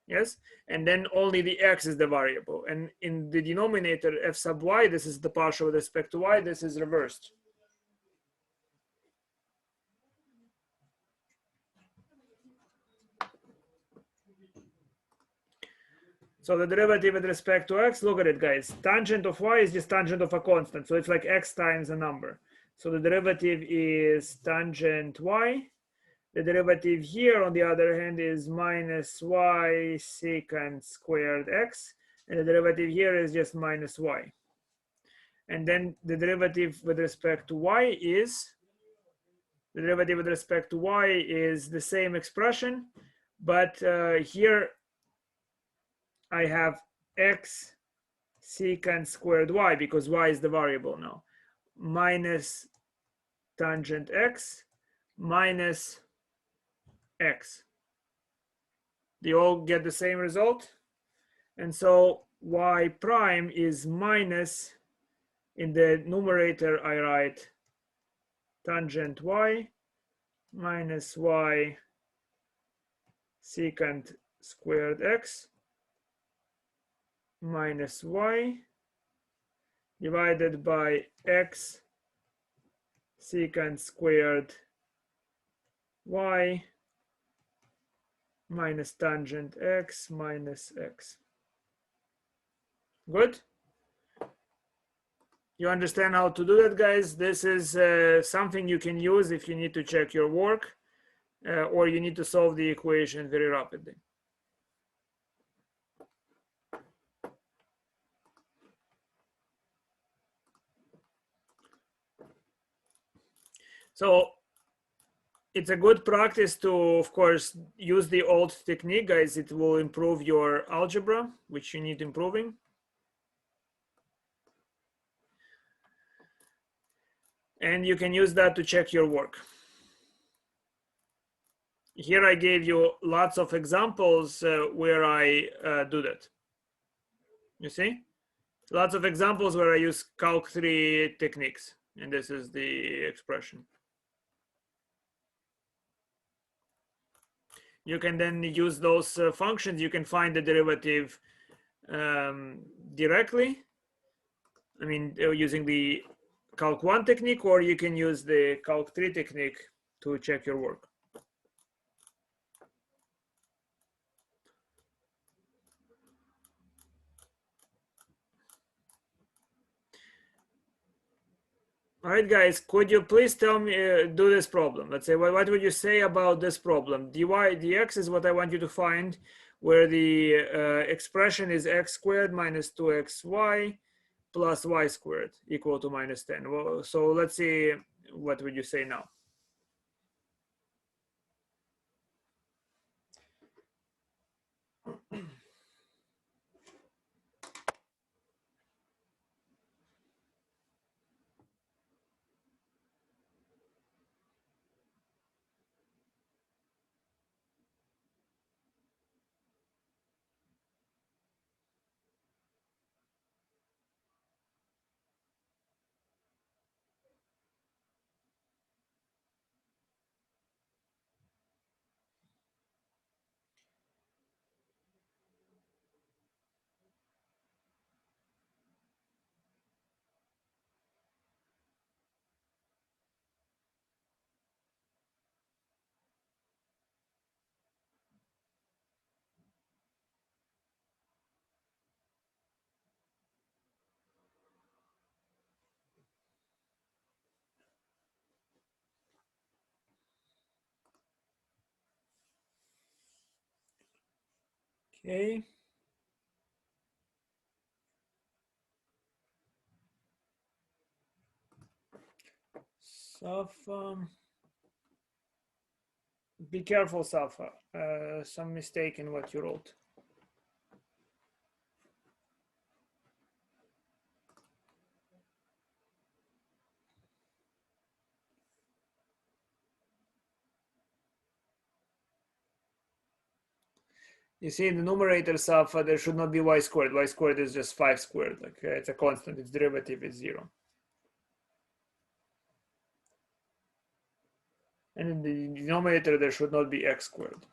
Yes. And then only the x is the variable. And in the denominator, f sub y, this is the partial with respect to y, this is reversed. So the derivative with respect to x, look at it, guys. Tangent of y is just tangent of a constant. So it's like x times a number. So the derivative is tangent y. The derivative here, on the other hand, is minus y secant squared x. And the derivative here is just minus y. And then the derivative with respect to y is, the derivative with respect to y is the same expression. But here I have x secant squared y, because y is the variable now, minus tangent x minus x. They all get the same result. And so y prime is minus, in the numerator I write tangent y minus y secant squared x minus y divided by x secant squared y minus tangent x minus x. Good? You understand how to do that, guys? This is something you can use if you need to check your work or you need to solve the equation very rapidly. So it's a good practice to, of course, use the old technique, guys. It will improve your algebra, which you need improving. And you can use that to check your work. Here I gave you lots of examples where I do that. You see? Lots of examples where I use Calc 3 techniques. And this is the expression. You can then use those functions. You can find the derivative directly. I mean, using the Calc 1 technique, or you can use the Calc 3 technique to check your work. All right, guys, could you please tell me, do this problem? Let's say, what would you say about this problem? dy dx is what I want you to find, where the expression is x squared minus 2xy plus y squared equal to minus 10. Well, so let's see, what would you say now? Okay. Safa. Be careful, Safa. Some mistake in what you wrote. You see, in the numerator, Safa, there should not be y squared. Y squared is just 5 squared. Like it's a constant. Its derivative is 0. And in the denominator, there should not be x squared.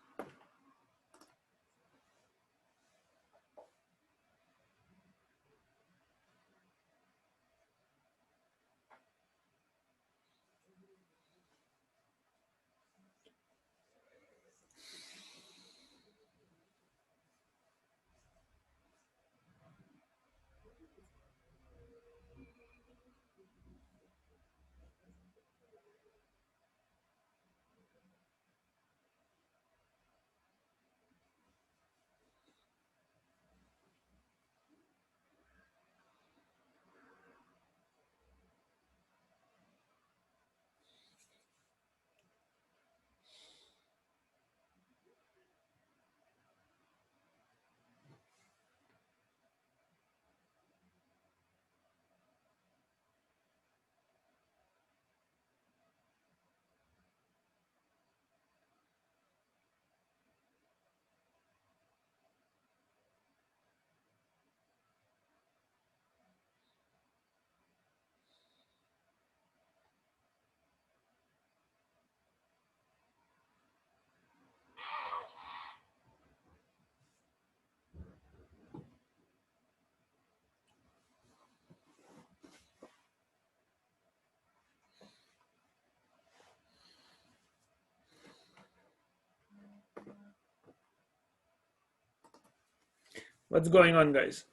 What's going on, guys?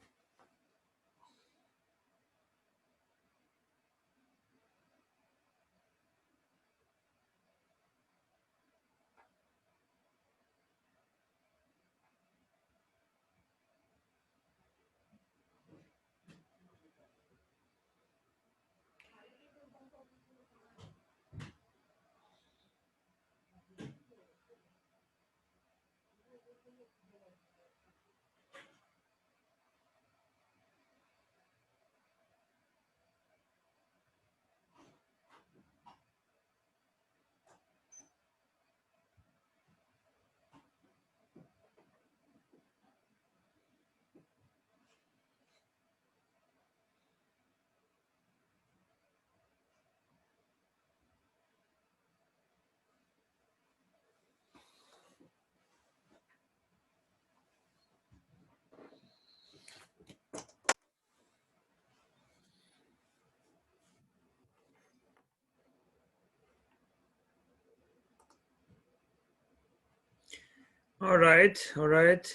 All right, all right.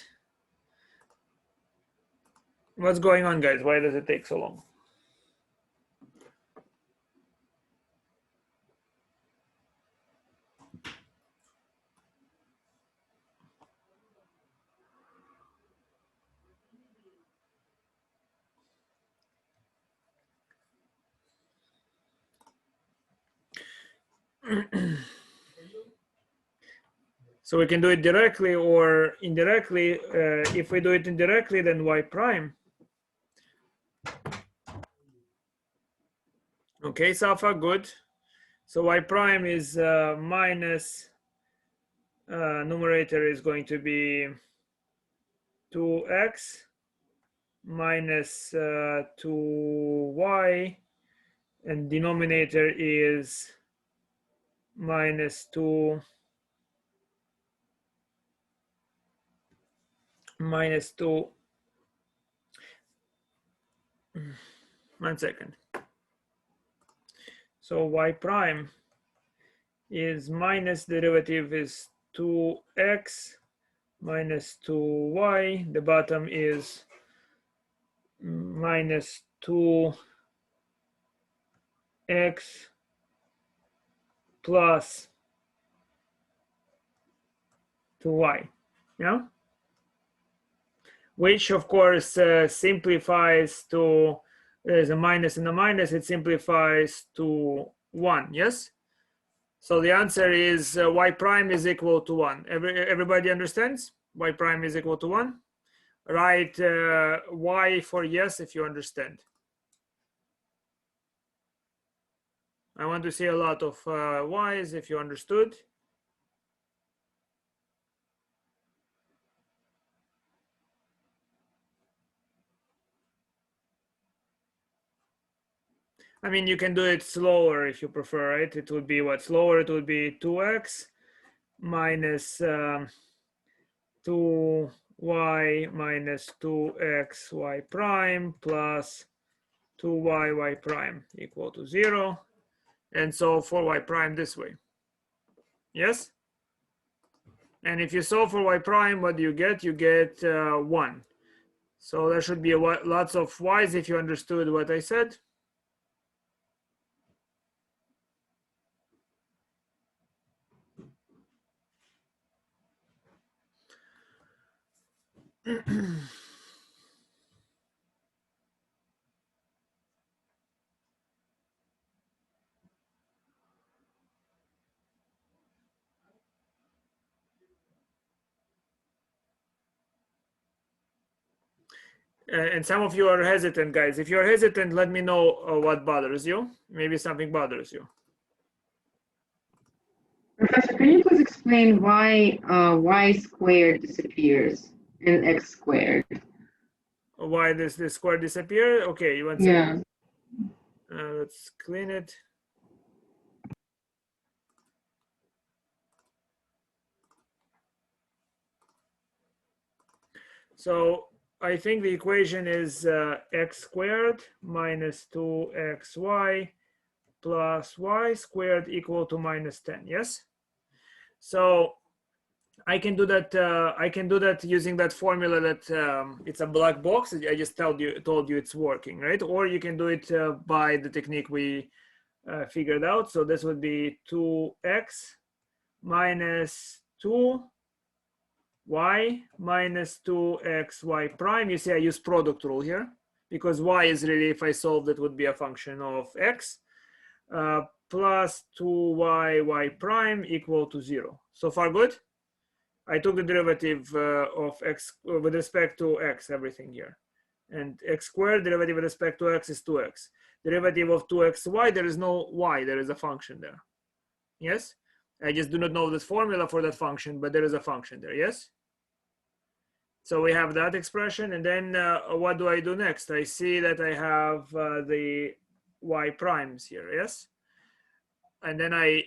What's going on, guys? Why does it take so long? So we can do it directly or indirectly. If we do it indirectly, then y prime. Okay, Safa, good. So y prime is minus, numerator is going to be 2x minus 2y, and denominator is minus 2 minus 2. 1 second. So y prime is minus derivative is 2x minus 2y. The bottom is minus 2x plus 2y. Yeah, which of course simplifies to, there's a minus and a minus, it simplifies to 1. Yes, so the answer is y prime is equal to 1. Everybody understands? Y prime is equal to 1. Write y for yes if you understand. I want to see a lot of y's if you understood. I mean, you can do it slower if you prefer, right? It would be what? Slower, it would be 2x minus 2y minus 2x y prime plus 2y y prime equal to 0. And so for y prime this way. Yes? And if you solve for y prime, what do you get? You get 1. So there should be lots of y's if you understood what I said. And some of you are hesitant, guys. If you're hesitant, let me know what bothers you. Maybe something bothers you. Professor, can you please explain why y squared disappears in x squared? Why does this square disappear? Okay, you want Yeah. Let's clean it. So I think the equation is x squared minus 2xy plus y squared equal to minus 10. Yes. So I can do that. I can do that using that formula that it's a black box. I just told you it's working, right? Or you can do it by the technique we figured out. So this would be 2x minus 2y minus 2xy prime. You see, I use product rule here because y is really, if I solve that, would be a function of x plus 2y prime equal to 0. So far, good. I took the derivative of x with respect to x, everything here. And x squared derivative with respect to x is 2x. Derivative of 2xy, there is no y, there is a function there. Yes? I just do not know this formula for that function, but there is a function there, yes? So we have that expression, and then what do I do next? I see that I have the y primes here, yes? And then I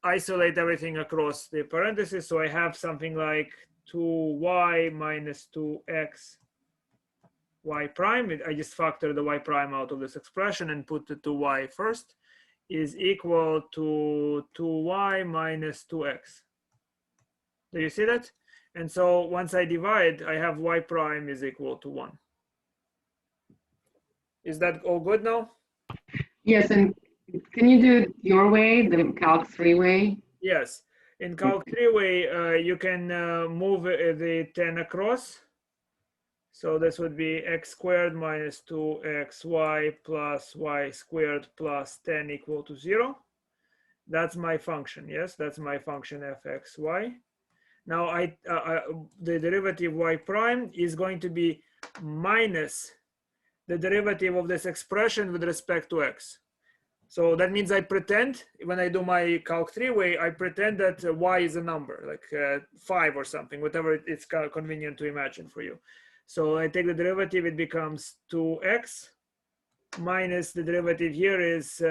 isolate everything across the parentheses, so I have something like 2y minus 2x y prime. I just factor the y prime out of this expression and put the 2y first, is equal to 2y minus 2x. Do you see that? And so once I divide, I have y prime is equal to 1. Is that all good now? Yes, and can you do it your way, the Calc 3 way? Yes. In Calc 3 way, you can move the 10 across. So this would be x squared minus 2xy plus y squared plus 10 equal to 0. That's my function, yes? That's my function fxy. Now the derivative y prime is going to be minus the derivative of this expression with respect to x. So that means I pretend, when I do my Calc 3 way, I pretend that y is a number, like 5 or something, whatever it's convenient to imagine for you. So I take the derivative, it becomes 2x minus the derivative here is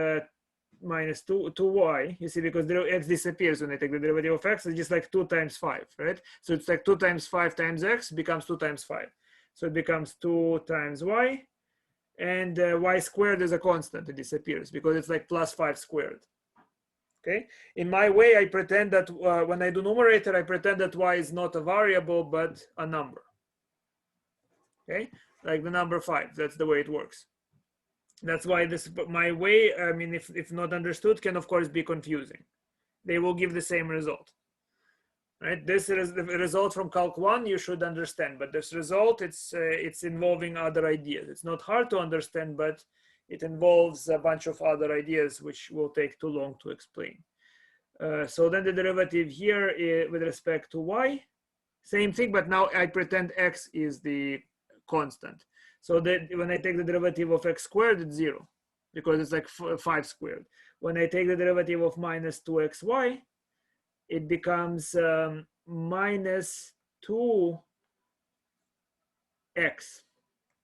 minus 2y, you see, because x disappears when I take the derivative of x. It's just like 2 times 5, right? So it's like 2 times 5 times x becomes 2 times 5. So it becomes 2 times y, and y squared is a constant. It disappears because it's like plus 5 squared. Okay. In my way, I pretend that when I do numerator, I pretend that y is not a variable but a number. Okay, like the number 5. That's the way it works. That's why this, my way, I mean, if not understood, can of course be confusing. They will give the same result, right? This is the result from Calc 1 you should understand, but this result, it's involving other ideas. It's not hard to understand, but it involves a bunch of other ideas which will take too long to explain. So then the derivative here with respect to y, same thing, but now I pretend x is the constant. So that when I take the derivative of x squared, it's 0 because it's like 5 squared. When I take the derivative of minus 2xy, it becomes minus 2x.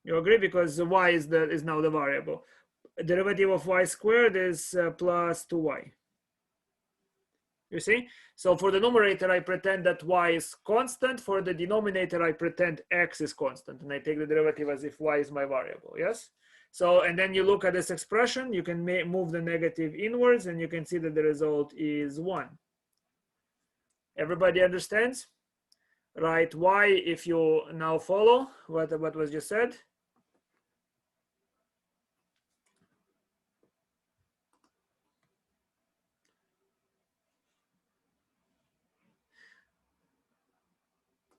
You agree? Because the y is now the variable. Derivative of y squared is plus 2y. You see? So for the numerator, I pretend that y is constant. For the denominator, I pretend x is constant. And I take the derivative as if y is my variable, yes? So, and then you look at this expression, you can move the negative inwards, and you can see that the result is 1. Everybody understands? Right, y, if you now follow what was just said.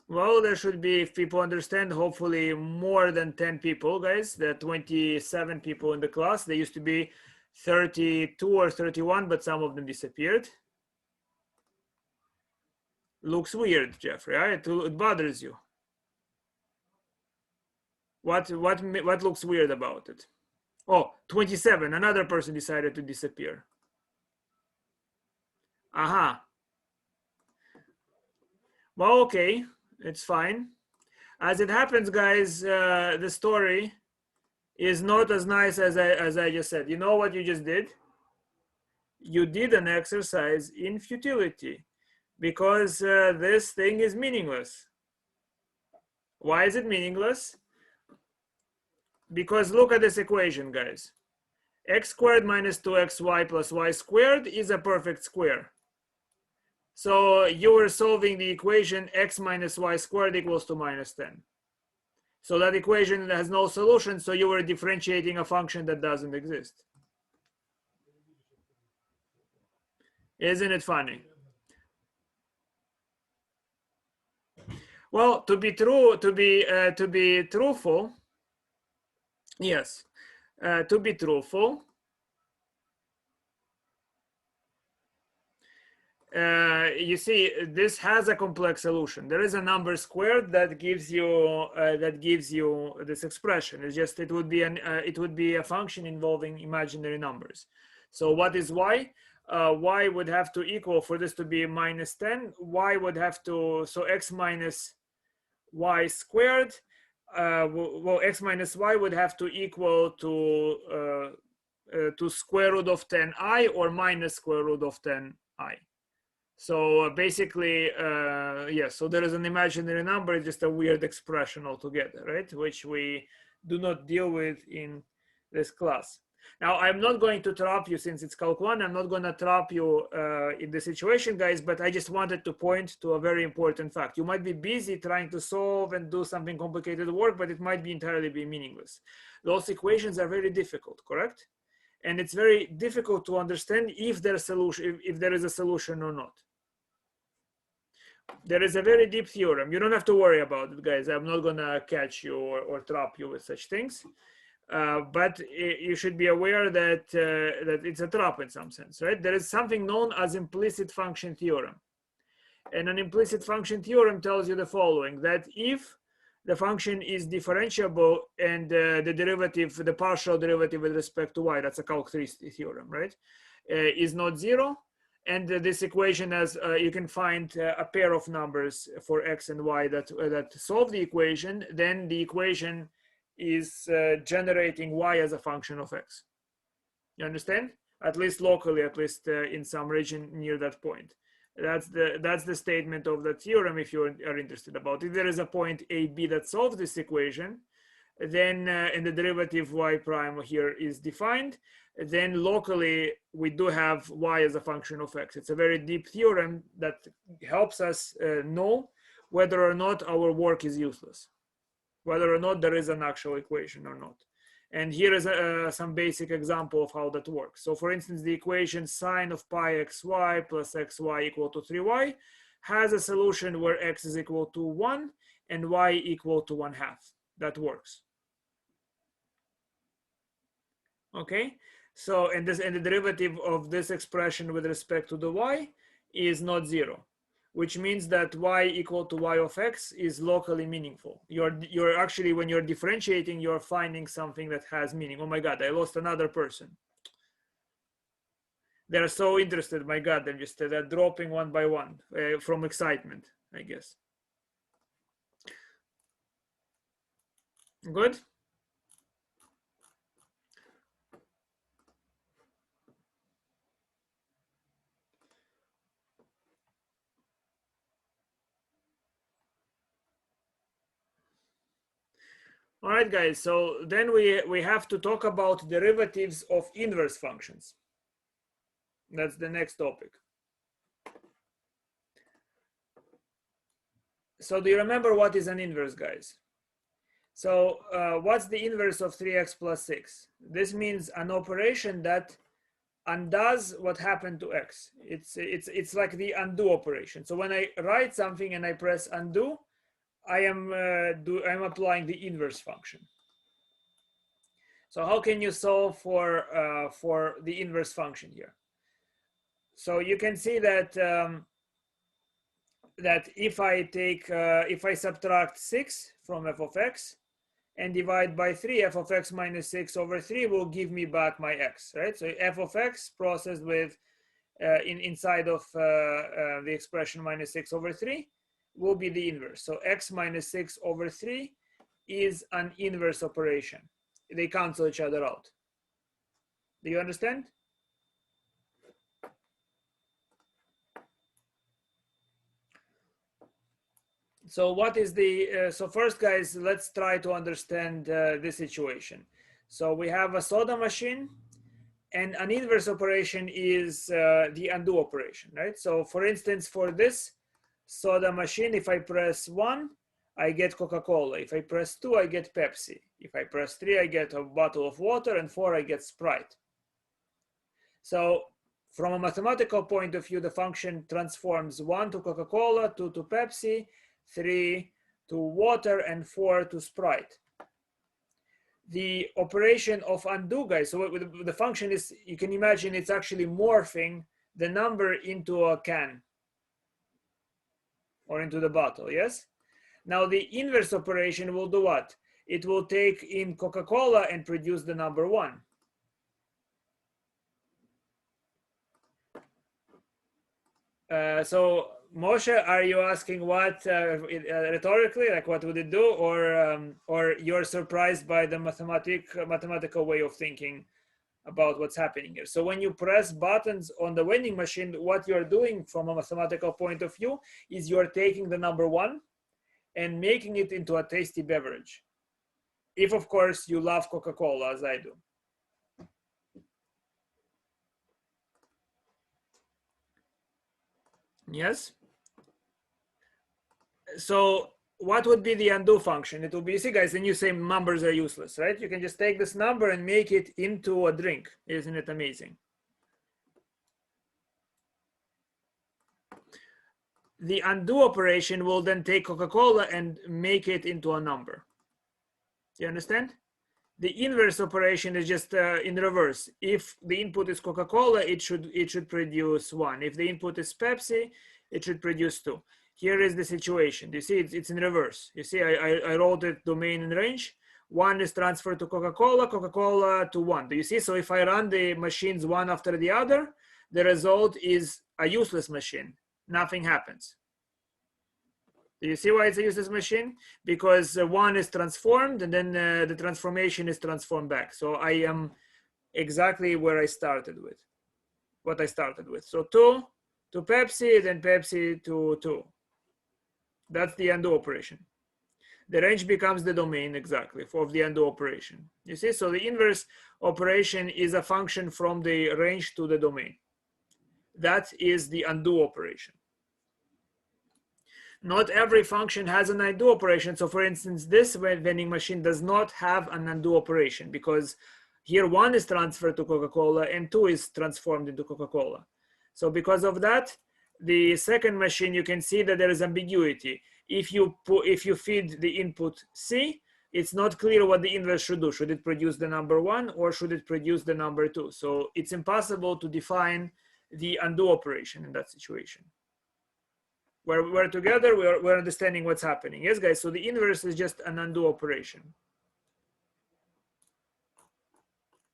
Well, there should be, if people understand, hopefully more than 10 people, guys. There are 27 people in the class. There used to be 32 or 31, but some of them disappeared. Looks weird, Jeffrey, right? It bothers you. What looks weird about it? Oh, 27, another person decided to disappear. Aha. Well, okay, it's fine. As it happens, guys, the story is not as nice as I just said. You know what you just did? You did an exercise in futility because this thing is meaningless. Why is it meaningless? Because look at this equation, guys. X squared minus 2xy plus y squared is a perfect square. So you were solving the equation x minus y squared equals to minus 10. So that equation has no solution, so you were differentiating a function that doesn't exist. Isn't it funny? Well, to be truthful, yes, to be truthful, you see, this has a complex solution. There is a number squared that gives you this expression. It's just it would be a function involving imaginary numbers. So what is y? Y would have to equal, for this to be minus 10. Y would have to, so x minus y squared. Well, x minus y would have to equal to square root of 10i or minus square root of 10i. So basically, yes, so there is an imaginary number, it's just a weird expression altogether, right? Which we do not deal with in this class. Now, I'm not going to trap you, since it's Calc 1, I'm not going to trap you in the situation, guys, but I just wanted to point to a very important fact. You might be busy trying to solve and do something complicated work, but it might be entirely meaningless. Those equations are very difficult, correct? And it's very difficult to understand if there is a solution or not. There is a very deep theorem. You don't have to worry about it, guys. I'm not gonna catch you or trap you with such things. But you should be aware that that it's a trap in some sense, right? There is something known as implicit function theorem. And an implicit function theorem tells you the following, that if the function is differentiable and the derivative, the partial derivative with respect to y, that's a Calc 3 theorem, right, is not zero, and this equation has, you can find a pair of numbers for x and y that solve the equation, then the equation is generating y as a function of x. You understand? At least locally, at least in some region near that point. That's the statement of the theorem if you are interested about it. If there is a point a, b that solves this equation, then and the derivative y prime here is defined, then locally we do have y as a function of x. It's a very deep theorem that helps us know whether or not our work is useless, whether or not there is an actual equation or not. And here is some basic example of how that works. So for instance, the equation sine of pi xy plus xy equal to 3y has a solution where x is equal to 1 and y equal to 1/2. That works. Okay, so and the derivative of this expression with respect to the y is not zero, which means that y equal to y of x is locally meaningful. You're actually, when you're differentiating, you're finding something that has meaning. Oh my God, I lost another person. They're so interested, my God, they're dropping one by one from excitement, I guess. Good. All right, guys, so then we have to talk about derivatives of inverse functions. That's the next topic. So do you remember what is an inverse, guys? So what's the inverse of 3x plus 6? This means an operation that undoes what happened to x. It's like the undo operation. So when I write something and I press undo, I'm applying the inverse function. So how can you solve for the inverse function here? So you can see that that if I subtract 6 from f of x and divide by 3, f of x minus 6 over 3 will give me back my x, right? So f of x processed with inside of the expression minus 6 over 3 will be the inverse. So x minus 6 over 3 is an inverse operation. They cancel each other out. Do you understand? So what is the, so first, guys, let's try to understand this situation. So we have a soda machine and an inverse operation is the undo operation, right? So for instance, for this soda machine, if I press 1, I get Coca-Cola. If I press 2, I get Pepsi. If I press 3, I get a bottle of water, and 4, I get Sprite. So from a mathematical point of view, the function transforms 1 to Coca-Cola, 2 to Pepsi, 3 to water, and 4 to Sprite. The operation of undo, guys, so the function is, you can imagine it's actually morphing the number into a can or into the bottle, yes? Now the inverse operation will do what? It will take in Coca-Cola and produce the number 1. So Moshe, are you asking what rhetorically, like what would it do, or you're surprised by the mathematical way of thinking about what's happening here? So when you press buttons on the vending machine, what you're doing from a mathematical point of view is you're taking the number 1 and making it into a tasty beverage. If of course you love Coca-Cola as I do. Yes. So what would be the undo function? It will be, see guys, then you say numbers are useless, right? You can just take this number and make it into a drink. Isn't it amazing? The undo operation will then take Coca-Cola and make it into a number. You understand? The inverse operation is just in reverse. If the input is Coca-Cola, it should produce 1. If the input is Pepsi, it should produce 2. Here is the situation. You see, it's in reverse. You see, I wrote it domain and range. 1 is transferred to Coca-Cola, Coca-Cola to 1. Do you see? So if I run the machines one after the other, the result is a useless machine. Nothing happens. Do you see why it's a useless machine? Because 1 is transformed and then the transformation is transformed back. So I am exactly where I started with, what I started with. So 2 to Pepsi, then Pepsi to 2. That's the undo operation. The range becomes the domain exactly of the undo operation. You see, so the inverse operation is a function from the range to the domain. That is the undo operation. Not every function has an undo operation. So for instance, this vending machine does not have an undo operation because here 1 is transferred to Coca-Cola and 2 is transformed into Coca-Cola. So because of that, the second machine, you can see that there is ambiguity. If you feed the input C, it's not clear what the inverse should do. Should it produce the number 1 or should it produce the number 2? So it's impossible to define the undo operation in that situation. We're together, we're understanding what's happening. Yes, guys, so the inverse is just an undo operation.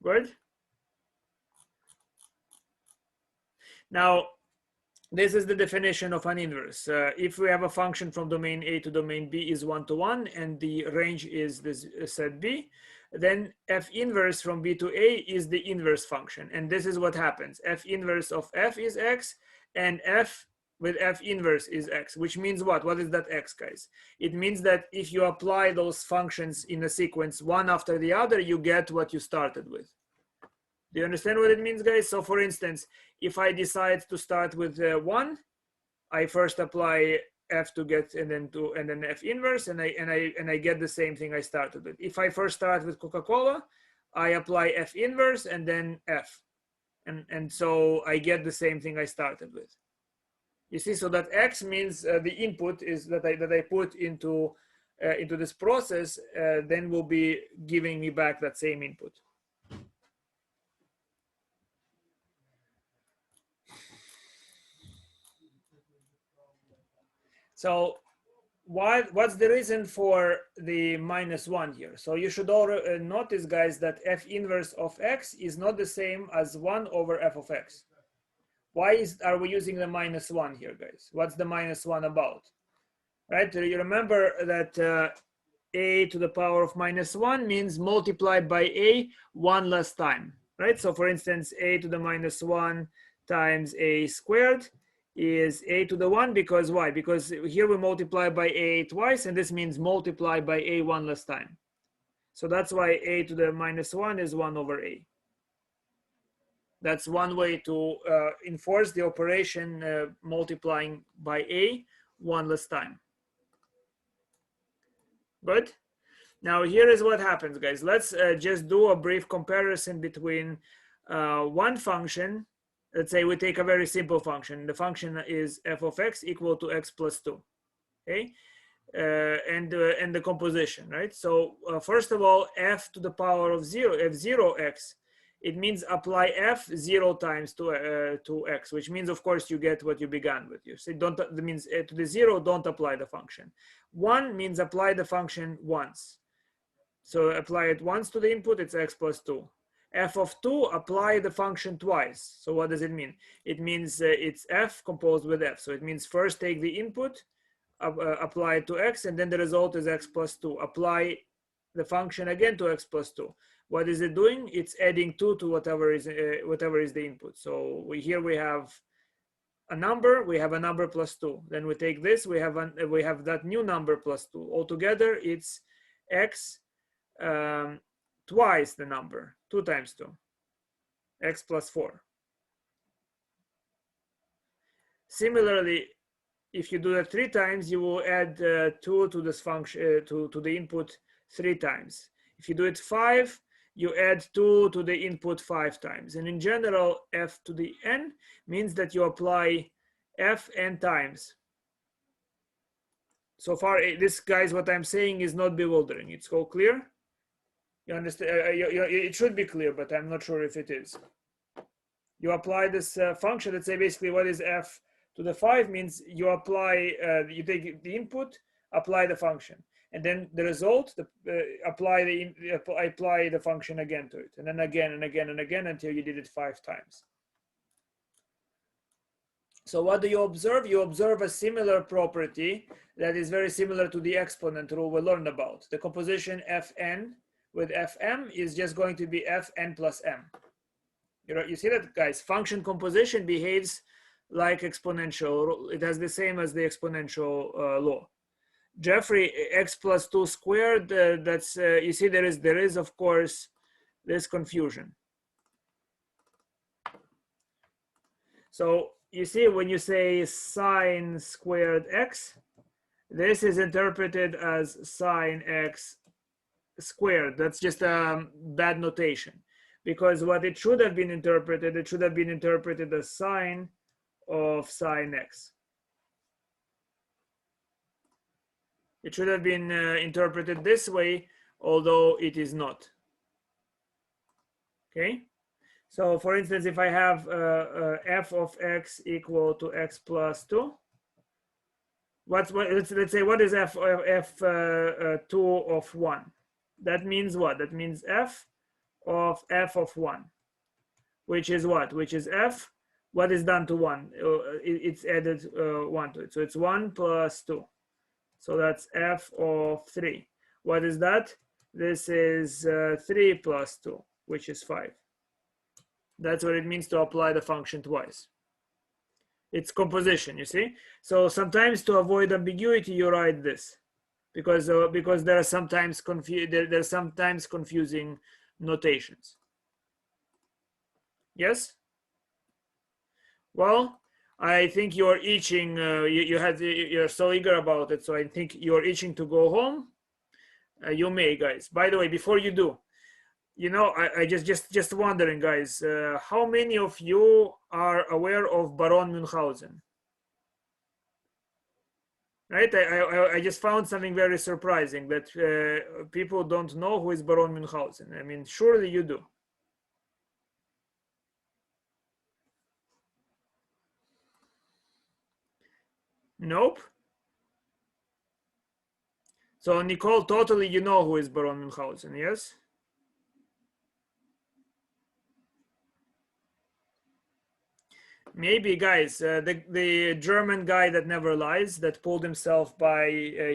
Good? Now, this is the definition of an inverse. If we have a function from domain A to domain B is 1 to 1 and the range is this set B, then f inverse from B to A is the inverse function. And this is what happens. F inverse of f is x and f with f inverse is x, which means what? What is that x, guys? It means that if you apply those functions in a sequence one after the other, you get what you started with. Do you understand what it means, guys? So for instance, if I decide to start with 1, I first apply f to get and then f inverse and I get the same thing I started with. If I first start with Coca-Cola, I apply f inverse and then f. And so I get the same thing I started with. You see, so that x means the input is that I put into this process, then will be giving me back that same input. So what's the reason for the -1 here? So you should all notice, guys, that f inverse of x is not the same as 1 over f of x. Why are we using the -1 here, guys? What's the -1 about? Right? You remember that a to the power of -1 means multiply by a one less time, right? So for instance, a to the -1 times a squared is a to the 1 because why? Because here we multiply by a twice and this means multiply by a one less time. So that's why a to the -1 is 1 over a. That's one way to enforce the operation multiplying by a one less time. Good. Now here is what happens, guys. Let's just do a brief comparison between one function. Let's say we take a very simple function. The function is f of x equal to x plus 2. Okay, and the composition, right? So first of all, f to the power of 0, f0x, it means apply f 0 times to x, which means, of course, you get what you began with. You say don't, that means to the 0, don't apply the function. 1 means apply the function once. So apply it once to the input, it's x plus 2. F of 2, apply the function twice. So what does it mean? It means it's f composed with f. So it means first take the input, apply it to x, and then the result is x plus 2. Apply the function again to x plus 2. What is it doing? It's adding 2 to whatever is the input. So here we have a number, we have a number plus 2. Then we take this, we have that new number plus 2. Altogether, it's x twice the number, 2 times 2, x plus 4. Similarly, if you do that 3 times, you will add 2 to this function, to the input 3 times. If you do it 5, you add 2 to the input 5 times. And in general, f to the n means that you apply f n times. So far, this, guys, what I'm saying is not bewildering. It's all clear? You understand? It should be clear, but I'm not sure if it is. You apply this function. Let's say basically what is f to the 5 means you apply, you take the input, apply the function, and then the result, apply the function again to it, and then again and again and again until you did it 5 times. So what do you observe? You observe a similar property that is very similar to the exponent rule we learned about. The composition fn with fm is just going to be fn plus m. You see that, guys? Function composition behaves like exponential. It has the same as the exponential law. Jeffrey, x plus 2 squared, that's, you see, there is of course this confusion. So you see, when you say sine squared x, this is interpreted as sine x squared. That's just a bad notation, because what it should have been interpreted, it should have been interpreted as sine of sine x. It should have been interpreted this way, although it is not. Okay, so for instance, if I have f of x equal to x plus 2, let's say, what is f 2 of 1? That means what? That means f of 1, which is what? Which is f. What is done to 1? It's added 1 to it. So it's 1 plus 2. So that's f of 3. What is that? This is 3 plus 2, which is 5. That's what it means to apply the function twice. It's composition, you see? So sometimes, to avoid ambiguity, you write this, because there are sometimes confusing notations. Yes? Well, I think you're itching. You're so eager about it, so I think you're itching to go home. You may, guys. By the way, before you do, I just wondering, guys, how many of you are aware of Baron Munchausen? Right? I just found something very surprising, that people don't know who is Baron Munchausen. I mean, surely you do. Nope. So Nicole, totally, you know who is Baron Munchausen, yes? Maybe, guys, the German guy that never lies, that pulled himself by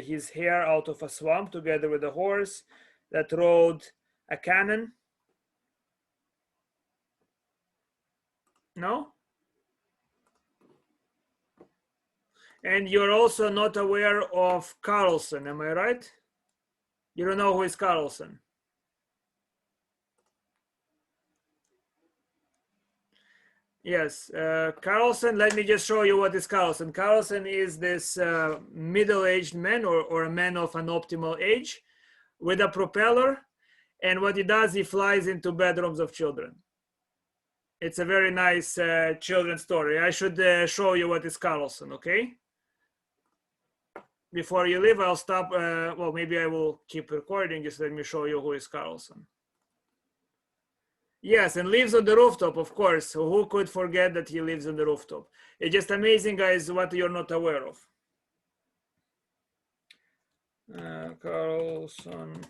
his hair out of a swamp together with a horse, that rode a cannon. No? And you're also not aware of Carlson, am I right? You don't know who is Carlson. Yes, Carlson, let me just show you what is Carlson. Carlson is this middle-aged man or a man of an optimal age with a propeller. And what he does, he flies into bedrooms of children. It's a very nice children's story. I should show you what is Carlson, okay? Before you leave, I'll stop. Well, maybe I will keep recording. Just let me show you who is Carlson. Yes, and lives on the rooftop, of course. Who could forget that he lives on the rooftop? It's just amazing, guys, what you're not aware of. Carlson.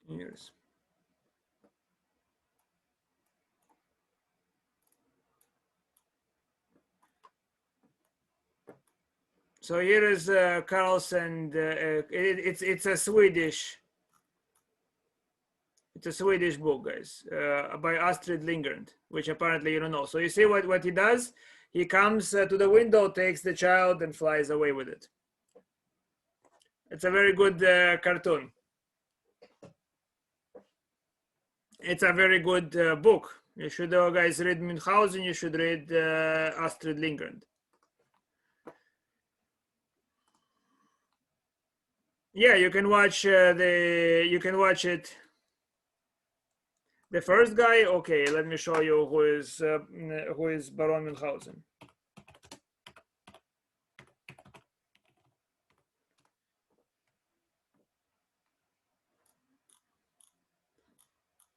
Years. So here is Carlson. It's a Swedish. It's a Swedish book, guys, by Astrid Lindgren, which apparently you don't know. So you see what he does? He comes to the window, takes the child, and flies away with it. It's a very good cartoon. It's a very good book. You should, guys, read Münchhausen. You should read Astrid Lindgren. Yeah, you can watch you can watch it. The first guy, okay. Let me show you who is Baron Münchhausen.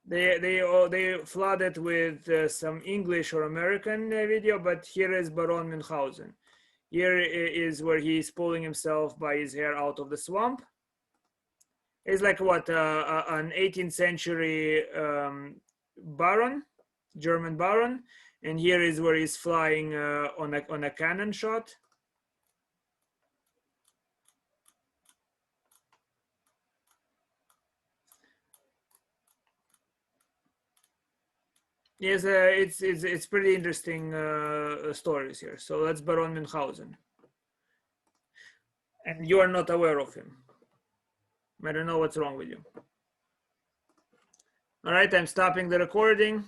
They flooded with some English or American video, but here is Baron Münchhausen. Here is where he's pulling himself by his hair out of the swamp. It's like what an 18th century baron, German baron, and here is where he's flying on a cannon shot. Yes, it's pretty interesting stories here. So that's Baron Münchhausen, and you are not aware of him. I don't know what's wrong with you. All right, I'm stopping the recording.